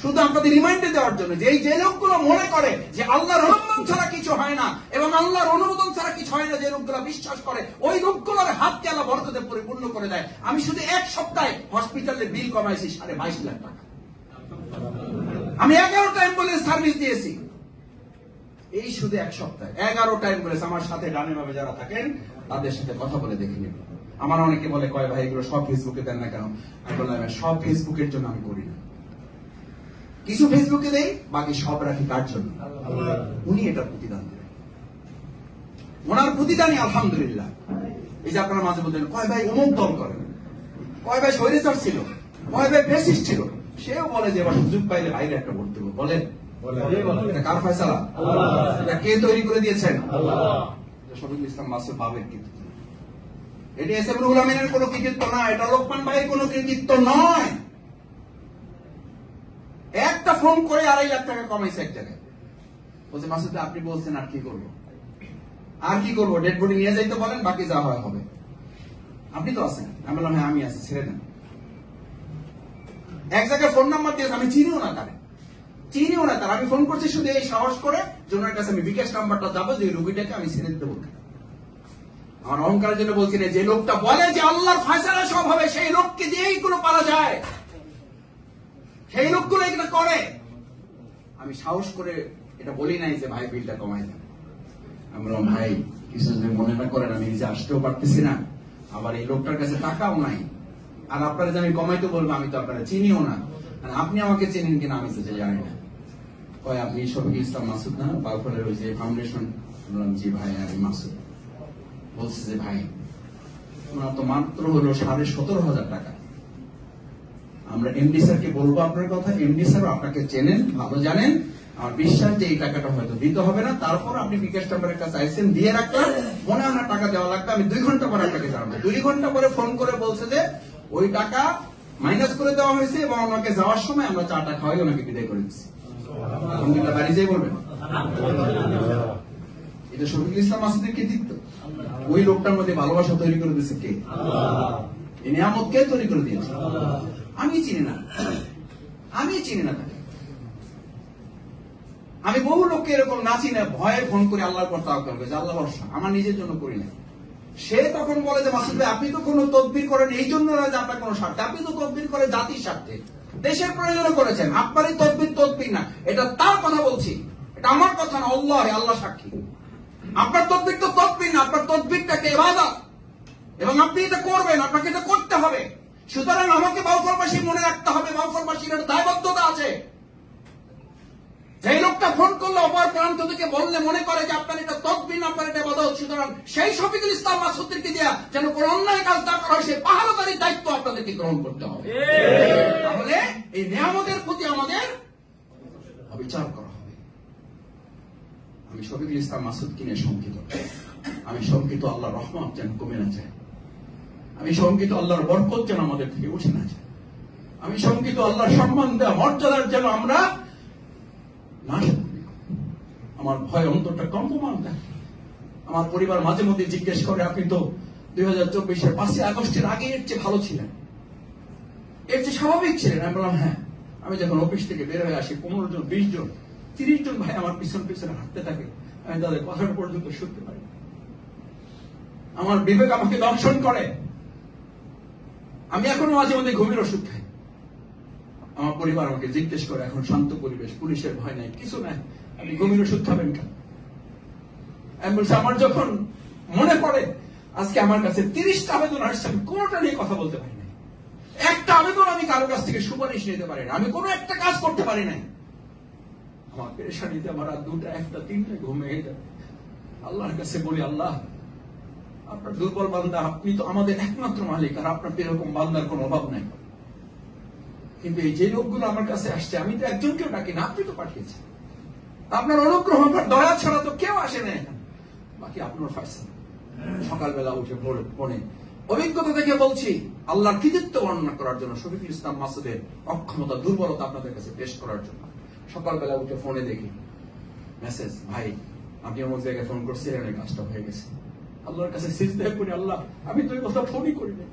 শুধু আপনাদের রিমাইন্ডার দেওয়ার জন্য যে এই যে লোকগুলো মনে করে যে আল্লাহর অনুমোদন ছাড়া কিছু হয় না এবং আল্লাহর অনুমোদন ছাড়া কিছু হয় না, যে লোকগুলো বিশ্বাস করে, ওই লোকগুলোর হাতকে আল্লাহ বরকতে পরিপূর্ণ করে দেয়। আমি শুধু এক সপ্তাহে হসপিটালের বিল কমাইছি 22.5 লাখ টাকা। আমি 11টা অ্যাম্বুলেন্স সার্ভিস দিয়েছি এই শুধু এক সপ্তাহে। 11টা অ্যাম্বুলেন্স। আমার সাথে ডানে বামে যারা থাকেন তাদের সাথে কথা বলে দেখে নিন। আমার অনেকে বলে, কয় ভাই এগুলো সব ফেসবুকে দেন না কেন? আমি বললাম সব ফেসবুকের জন্য আমি করি না, কিছু ফেসবুকে দেই, বাকি সব রাখি কার জন্য? উনি এটা প্রতিদান দেবেন, ওনার প্রতিদানই আলহামদুলিল্লাহ। এই যে আপনারা মাঝে বলতেন, কয় ভাই অমুক দল করেন, কয় ভাই স্বৈরাচার ছিল, কয় ভাই ফ্যাসিস্ট ছিল, সেও বলে যে এবার সুযোগ পাইলে বাইরে একটা ভোট দেবো। বলেন এটা কার ফয়সালা? এটা কে তৈরি করে দিয়েছেন? শফিকুল ইসলাম মাসুদ বাবের কৃতিত্ব, এটা এস এম রুহুল আমিনের কোনো কৃতিত্ব না, এটা লোকমান ভাইয়ের কোনো কৃতিত্ব নয়। একটা ফোন করে 2.5 লাখ টাকা কমাইছে এক জায়গায়, বলছে মাসুদ আপনি বলছেন আর কি করবো, আর কি করবো, ডেড বডি নিয়ে যাইতে বলেন, বাকি যা হয় হবে, আপনি তো আছেন। আমি বললাম হ্যাঁ আমি আছি, ছেড়ে দেন। এক জায়গায় ফোন নাম্বার দিয়েছে, আমি চিনিও না তার, আমি ফোন করছি শুধু এই সাহস করে জনের কাছে আমি বিকাশ নাম্বারটা যাবো যে রুগীটাকে আমি ছেড়ে দিতে বলতে। আমার অহংকারের জন্য বলছি না, যে লোকটা বলে যে আল্লাহর ফয়সালা সব হবে, সেই লোককে দিয়েই কোনো পারা যায়, সেই লোকগুলো এটা করে। আমি সাহস করে এটা বলি নাই যে ভাই বিলটা কমাই দেন। আমি বললাম ভাই কিছু যদি মনে না করেন, আমি নিজে আসতেও পারতেছি না, আবার এই লোকটার কাছে টাকাও নাই, আর আপনারা যে আমি কমাইতে বলবো আমি তো আপনারা চিনিও না, আপনি আমাকে চেনেন কিনা আমি তো জানি না। কয় আপনি শফিকুল ইসলাম মাসুদ না, বাউফলের ওই যে ফাউন্ডেশন? বললাম জি ভাই আমি মাসুদ। বলছে যে ভাই ওনার তো মাত্র হলো 17,500 টাকা, আমরা এমডি স্যারকে বলবো আপনার কথা, এমডি স্যার আপনাকে চেনেন, ভালো জানেন, আমার বিশ্বাস যে এই টাকাটা হয়তো দিতে হবে না, তারপর আপনি বিকাশ নাম্বারের কাছে আইসেন, দিয়ে রাখলাম, মনে হয় না টাকা দেওয়া লাগবে, আমি 2 ঘন্টা পরে আপনাকে জানাবো। 2 ঘন্টা পরে ফোন করে বলছে যে ওই টাকা মাইনাস করে দেওয়া হয়েছে এবং আমাকে যাওয়ার সময় আমরা 4টা খাওয়াই ওনাকে বিদায় করে দিচ্ছি। আলহামদুলিল্লাহ, বাড়ি যেয়ে বলবেন এটা শফিকুল ইসলাম মাসুদের কৃতিত্ব। ওই লোকটার মধ্যে ভালোবাসা তৈরি করে দিয়েছে কে? এই নিয়ামত কে তৈরি করে দিয়েছে? আমি চিনি না তাকে। আমি বহু লোককে এরকম না চিনে ভয়ে ফোন করে আল্লাহর পর তাওয়াক্কুল করে, আল্লাহ ভরসা, আমার নিজের জন্য করি না। সে তখন বলে যে মাসুদ ভাই আপনি তো কোনো তদবির করেন এই জন্য না যে আপনার কোনো স্বার্থে, আপনি তো তদবির করে জাতির স্বার্থে, দেশের প্রয়োজনে করেছেন, আপনারই তদবির না, এটা তার কথা বলছি, এটা আমার কথা না, আল্লাহ সাক্ষী। আপনার তদবির তো তদবির না, আপনার তদবিরটাকে ইবাদত, এবং আপনি এটা করবেন, আপনাকে এটা করতে হবে। সুতরাং আমাকে বাউফলবাসী মনে রাখতে হবে, বাউফলবাসীর একটা দায়বদ্ধতা আছে। যে লোকটা ফোন করলে অপর প্রান্ত থেকে বললে মনে করে যে আপনার এটা তদবির, আপনার এটা ইবাদত, সুতরাং করান, সেই শফিকুল ইসলাম মাসুদদেরকে দেয়া যেন কোন অন্যায় কাজ না করা হয়, সেই পাহারাদারির দায়িত্ব আপনাদেরকে গ্রহণ করতে হবে। তাহলে এই নিয়ামতের প্রতি আমাদের বিচার করা হবে। আমি শফিকুল ইসলাম মাসুদকে নিয়ে শঙ্কিত। আমি শঙ্কিত আল্লাহর রহমত যেন কমে না যায়। আমি শঙ্কিত আল্লাহর বরকত যেন আমাদের থেকে উঠে না যায়। আমি শঙ্কিত আল্লাহর সম্মান দেওয়া মর্যাদার যেন আমরা না করি। আমার ভয় অন্তরটা কম্পমান দেয়। আমার পরিবার মাঝে মধ্যে জিজ্ঞেস করে, আপনি তো 2024-এর 5ই আগস্টের আগে এর চেয়ে ভালো ছিলেন, এর চেয়ে স্বাভাবিক ছিলেন। আমি বললাম হ্যাঁ, আমি যখন অফিস থেকে বের হয়ে আসি 15 জন 20 জন 30 জন ভাই আমার পিছন পিছনে হাঁটতে থাকে, আমি তাদের কথার পর্যন্ত শুনতে পারি। আমার বিবেক আমাকে দর্শন করে। আমি এখনো মাঝে মধ্যে ঘুমের ওষুধ খাই। আমার পরিবার আমাকে জিজ্ঞেস করে, এখন শান্ত পরিবেশ, পুলিশের ভয় নাই, কিছু নাই, আপনি ঘুমের ওষুধ খাবেন কেন? আমি বলছি, আমার যখন মনে পড়ে আজকে আমার কাছে 30টা আবেদন আসছে, আমি কোনোটা নিয়ে কথা বলতে পারি নাই। একটা আবেদন আমি কারো কাছ থেকে সুপারিশ নিতে পারি না। আমি কোনো একটা কাজ করতে পারি নাই। আমার পেরেশানিতে আমার রাত 2টা 1টা 3টা ঘুমিয়ে যায়। আল্লাহর কাছে বলি, আল্লাহ আপনার দুর্বল বান্দা, আপনি তো আমাদের একমাত্র মালিক, আর আপনার এরকম বান্দার কোনো অভাব নাই। কিন্তু এই যে লোকগুলো আমার কাছে আসছে, আমি তো একজনকেও ডাকি না, আপনি তো পাঠিয়েছেন। আপনার অনুগ্রহ, আপনার দয়া ছাড়া তো কেউ আসে না এখানে, বাকি আপনার ফায়সালা। সকালবেলা উঠে ফোনে অভিজ্ঞতা থেকে বলছি, আল্লাহর কৃতিত্ব বর্ণনা করার জন্য, শফিকুল ইসলাম মাসুদের অক্ষমতা দুর্বলতা আপনাদের কাছে পেশ করার জন্য সকালবেলা উঠে ফোনে দেখি মেসেজ, ভাই আপনি অমুক জায়গায় ফোন করছিলেন, এই কাজটা হয়ে গেছে। আল্লাহর কাছে সিজদা করি, আল্লাহ আমি তো এই কথা ফোনই করি না,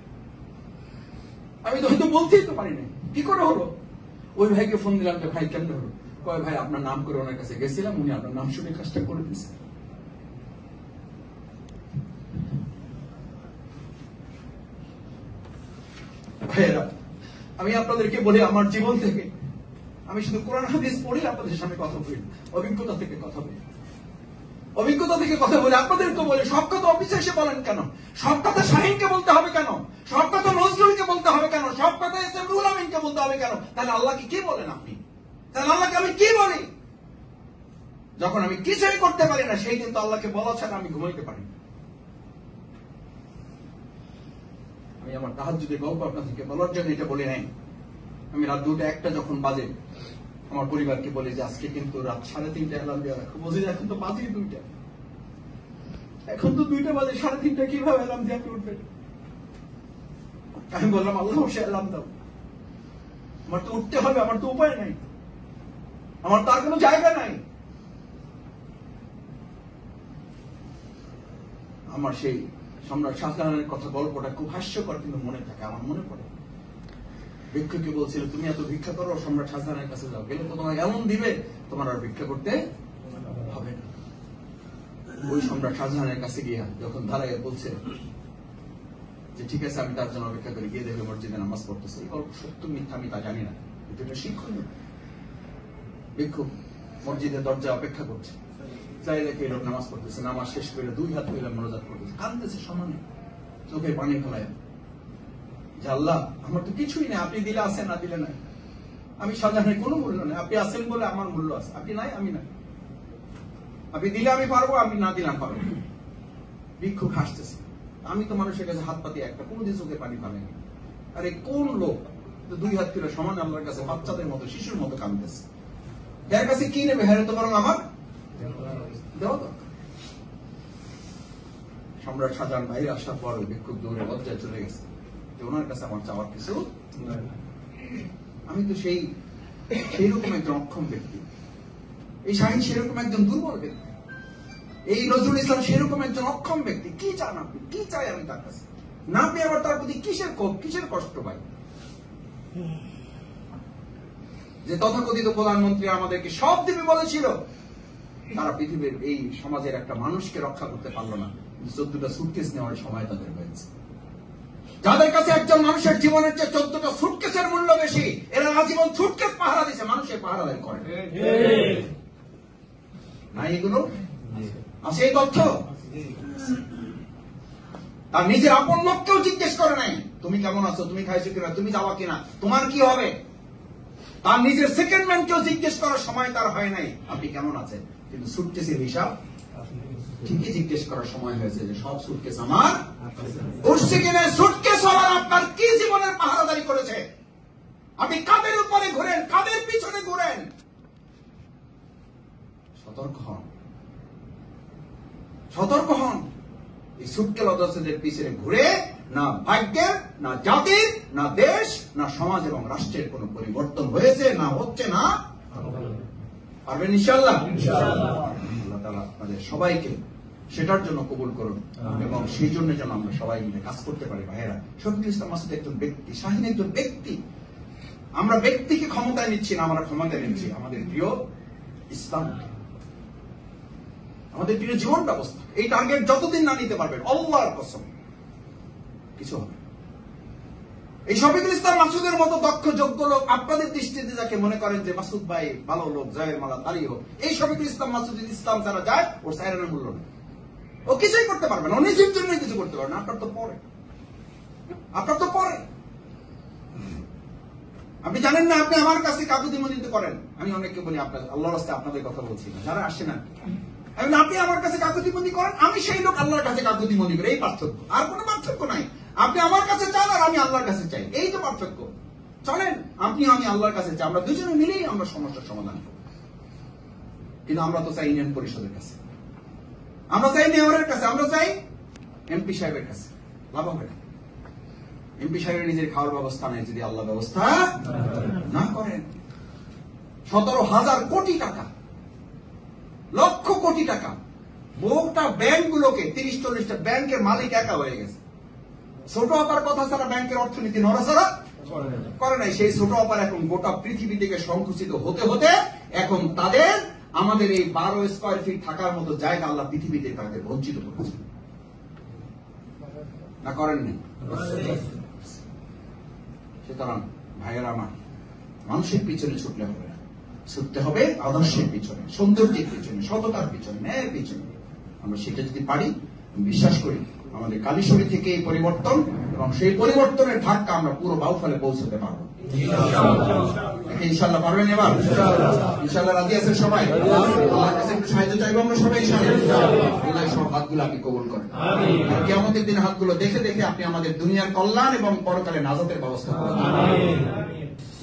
আমি তো হয়তো বলতেই তো পারি না, কি করে হলো? ওই ভাইকে ফোন দিলাম, ভাই কেমন হলো? কয় ভাই আপনার নাম করে ওনার কাছে গেছিলাম, উনি আপনার নাম শুনে কাজটা করে দিয়েছে। ভাইয়েরা, আমি আপনাদেরকে বলি, আমার জীবন থেকে আমি শুধু কোরআন হাদিস পড়ি, আপনাদের সামনে কথা বলি, অভিজ্ঞতা থেকে কথা বলি, অভিজ্ঞতা থেকে কথা বলি। আপনাদেরকে বলি, সব কথা অফিসে এসে বলেন কেন? সব কথা শাহিনকে বলতে হবে কেন? সব কথা নজরুলকে বলতে হবে কেন? সব কথা এস এম রুহুল আমিনকে বলতে হবে কেন? তাহলে আল্লাহকে কি বলেন আপনি? তাহলে আল্লাহকে আমি কি বলি? যখন আমি কিছুই করতে পারি না, সেই দিন তো আল্লাহকে বলা ছাড়া আমি ঘুমাইতে পারি না। আমি আমার তাহাজ্জুদের গল্প আপনাদেরকে বলার জন্য এটা বলি নাই। আমি রাত 2টা 1টা যখন বাজে, আমার পরিবারকে বলি যে আজকে কিন্তু রাত 3:30 অ্যালার্ম দেওয়া রাখো। বুঝি এখন তো বাজে 2টা, এখন তো 2টা বাজে, 3:30 কিভাবে অ্যালার্ম দিয়ে আপনি উঠবেন? আমি বললাম, আল্লাহ সে অ্যালার্ম দাও, আমার তো উঠতে হবে, আমার তো উপায় নাই, আমার তার কোনো জায়গা নাই। আমার সেই সম্রাট শাহজাহানের কথা গল্পটা খুব হাস্যকর, কিন্তু মনে থাকে, আমার মনে পড়ে। ভিক্ষুকে বলছিল, তুমি এত ভিক্ষা করো, সম্রাট শাহজাহানের কাছে যাও, গেলে তো তোমাকে এমন দিবে তোমার আর ভিক্ষা করতে হবে না। ওই সম্রাট শাহজাহানের কাছে গিয়া যখন দাঁড়াইয়া বলছে যে ঠিক আছে আমি তার জন্য অপেক্ষা করি, গিয়ে দেখবে মসজিদে নামাজ পড়তেছে। এই গল্প সত্য মিথ্যা আমি তা জানি না, কিন্তু এটা শিক্ষণীয়। ভিক্ষুক মসজিদের দরজা অপেক্ষা করছে, চাই দেখে এই লোক নামাজ পড়তেছে, নামাজ শেষ করে 2 হাত তুলে মোনাজাত করতেছে, কাঁদতেছে সমানে, চোখে পানি ফেলায়, যে আল্লাহ আমার তো কিছুই নেই, আপনি দিলে আছেন, না দিলে নাই। আমি শাহজাহানের কোনো মূল্য নেই, আপনি আছেন বলে আমার মূল্য আছে, আপনি নাই আমি নাই। আপনি দিলে আমি পারবো, আপনি না দিলাম পারবো। ভিক্ষুক হাসতেছে, আমি তো মানুষের কাছে হাত পাতি একটা, কোনদিন চোখে পানি পাবেনি। আরে কোন লোক 2 হাত তুলে সমান আল্লাহর কাছে বাচ্চাদের মতো, শিশুর মতো কাঁদতেছে, যার কাছে কি নেবে? হ্যাঁ তো বরং আমার দেওয়া দরকার। সম্রাট শাহজাহান বাইরে আসার পর ভিক্ষুক দৌড়ে লজ্জায় চলে গেছে যে ওনার কাছে আমার চাওয়ার কিছু। আমি তো সেইরকম একজন অক্ষম ব্যক্তি, এই শাহিন সেরকম একজন দুর্বল ব্যক্তি, এই নজরুল ইসলাম সেরকম একজন অক্ষম ব্যক্তি। কি চান আপনি? কি চাই আমি তার কাছে? না পেয়ে আবার তার প্রতি কিসের ক্ষোভ, কিসের কষ্ট পাই? যে তথাকথিত প্রধানমন্ত্রী আমাদেরকে সব দিবে বলেছিল, তারা পৃথিবীর এই সমাজের একটা মানুষকে রক্ষা করতে পারলো না। 14টা সুটকেস নেওয়ার সময় তাদের হয়েছে। যাদের কাছে একজন মানুষের জীবনের চেয়ে 14টা সুটকেসের মূল্য বেশি, এরা আজীবন সুটকেস পাহারা দিচ্ছে, মানুষের পাহারাদারি করে না। এগুলো আছে, এই তথ্য তার নিজের আপন লোককেও জিজ্ঞেস করে নাই, তুমি কেমন আছো, তুমি খাইছো কিনা, তুমি যাওয়া কিনা, তোমার কি হবে। তার নিজের সেকেন্ড ম্যানকেও জিজ্ঞেস করার সময় তার হয় নাই, আপনি কেমন আছেন। কিন্তু সুটকেসের হিসাব ঠিকই জিজ্ঞেস করার সময় হয়েছে যে সব সুটকেস আমার উঠছে কিনা, সুটকেস হওয়ার আপনার কি জীবনের পাহারাদারি করেছে? আপনি কাদের উপরে ঘুরেন, কাদের পিছনে ঘুরেন? সতর্ক হন, সতর্ক হন। এই সুটকেস অদর্শদের পিছনে ঘুরে না ভাগ্যের, না জাতির, না দেশ, না সমাজ এবং রাষ্ট্রের কোন পরিবর্তন হয়েছে, না হচ্ছে, না পারবেন ইনশাআল্লাহ। আল্লাহ তাআলা আপনাদের সবাইকে সেটার জন্য কবুল করুন এবং সেই জন্য যেন আমরা সবাই মিলে কাজ করতে পারি। ভাইয়েরা, শফিকুল ইসলাম মাসুদ একজন ব্যক্তি, শাহীন একজন ব্যক্তি। আমরা ব্যক্তিকে ক্ষমতায় নিচ্ছি না, আমরা ক্ষমতায় নিচ্ছি আমাদের প্রিয় ইসলাম, আমাদের প্রিয় জীবন ব্যবস্থা। এই টার্গেট যতদিন না নিতে পারবেন, আল্লাহর কসম কিছু হবে। এই শফিকুল ইসলাম মাসুদের মতো দক্ষ যোগ্য লোক আপনাদের দৃষ্টিতে যাকে মনে করেন যে মাসুদ ভাই ভালো লোক, জয়ের মালা তারই হোক, এই শফিকুল ইসলাম মাসুদ ইসলাম ছাড়া যায় ওর সাইরানের মূল্য নেই। ও কিছুই করতে পারবে না, ও নিজের জন্য কিছু করতে পারবে না। আপনার তো পরে, আপনার তো পরে। আপনি জানেন না, আপনি আমার কাছে কাকুতিমিনতি করেন। আমি অনেককে বলি, আপনার আল্লাহর রাস্তায় আপনাদের কথা বলছি না, যারা আসে না, আপনি আমার কাছে কাকুতিমিনতি করেন, আমি সেই লোক আল্লাহর কাছে কাকুতিমিনতি করি। এই পার্থক্য, আর কোনো পার্থক্য নাই। আপনি আমার কাছে চান আর আমি আল্লাহর কাছে চাই, এই তো পার্থক্য। চলেন, আপনি আমি আল্লাহর কাছে চাই, আমরা দুজনে মিলেই আমরা সমস্যার সমাধান করব। কিন্তু আমরা তো চাই ইউনিয়ন পরিষদের কাছে, আমরা চাই মেয়রের কাছে, আমরা চাই এমপি সাহেবের কাছে। লাভ হবে না। এমপি সাহেবের নিজের খাওয়ার ব্যবস্থা নেই, যদি আল্লাহ ব্যবস্থা না করেন। 17,000 কোটি টাকা, লক্ষ কোটি টাকা, বহুটা ব্যাংকগুলোকে, 30-40টা ব্যাংকের মালিক একা হয়ে গেছে। ছোট আপার কথা ছাড়া ব্যাংকের অর্থনীতি নড়াচড়া করে নাই। সেই ছোট আপার এখন গোটা পৃথিবী থেকে সংকুচিত হতে হতে এখন তাদের আমাদের এই 12 স্কয়ার ফিট থাকার মতো জায়গা আল্লাহ পৃথিবীতে তাদের বঞ্চিত করেছে, না করেননি? সুতরাং ভাইয়েরা আমার, মানুষের পিছনে ছুটলে হবে না, ছুটতে হবে আদর্শের পিছনে, সৌন্দর্যের পিছনে, সততার পিছনে, ন্যায়ের পিছনে। আমরা সেটা যদি পারি, বিশ্বাস করি আমাদের কালীশরী থেকে এই পরিবর্তন এবং সেই পরিবর্তনের ধাক্কা আমরা পুরো বাউফলে পৌঁছতে পারবো। ইনশাআল্লাহ পারবেন? এবার ইনশাআল্লাহ রাজি আছেন সবাই? আল্লাহর কাছে একটু সাহায্য চাইবো আমরা সবাই ইনশাআল্লাহ। আল্লাহ সব হাতগুলো আপনি কবুল করেন। আর কিয়ামতের দিন হাতগুলো দেখে দেখে আপনি আমাদের দুনিয়ার কল্যাণ এবং পরকালে নাজাতের ব্যবস্থা করুন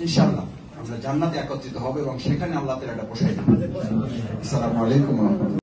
ইনশাআল্লাহ। আমরা জান্নাতে একত্রিত হবে এবং সেখানে আল্লাহ তাআলা এটা বসাই দেবেন। আসসালামু আলাইকুম ওয়া রাহমাতুল্লাহ।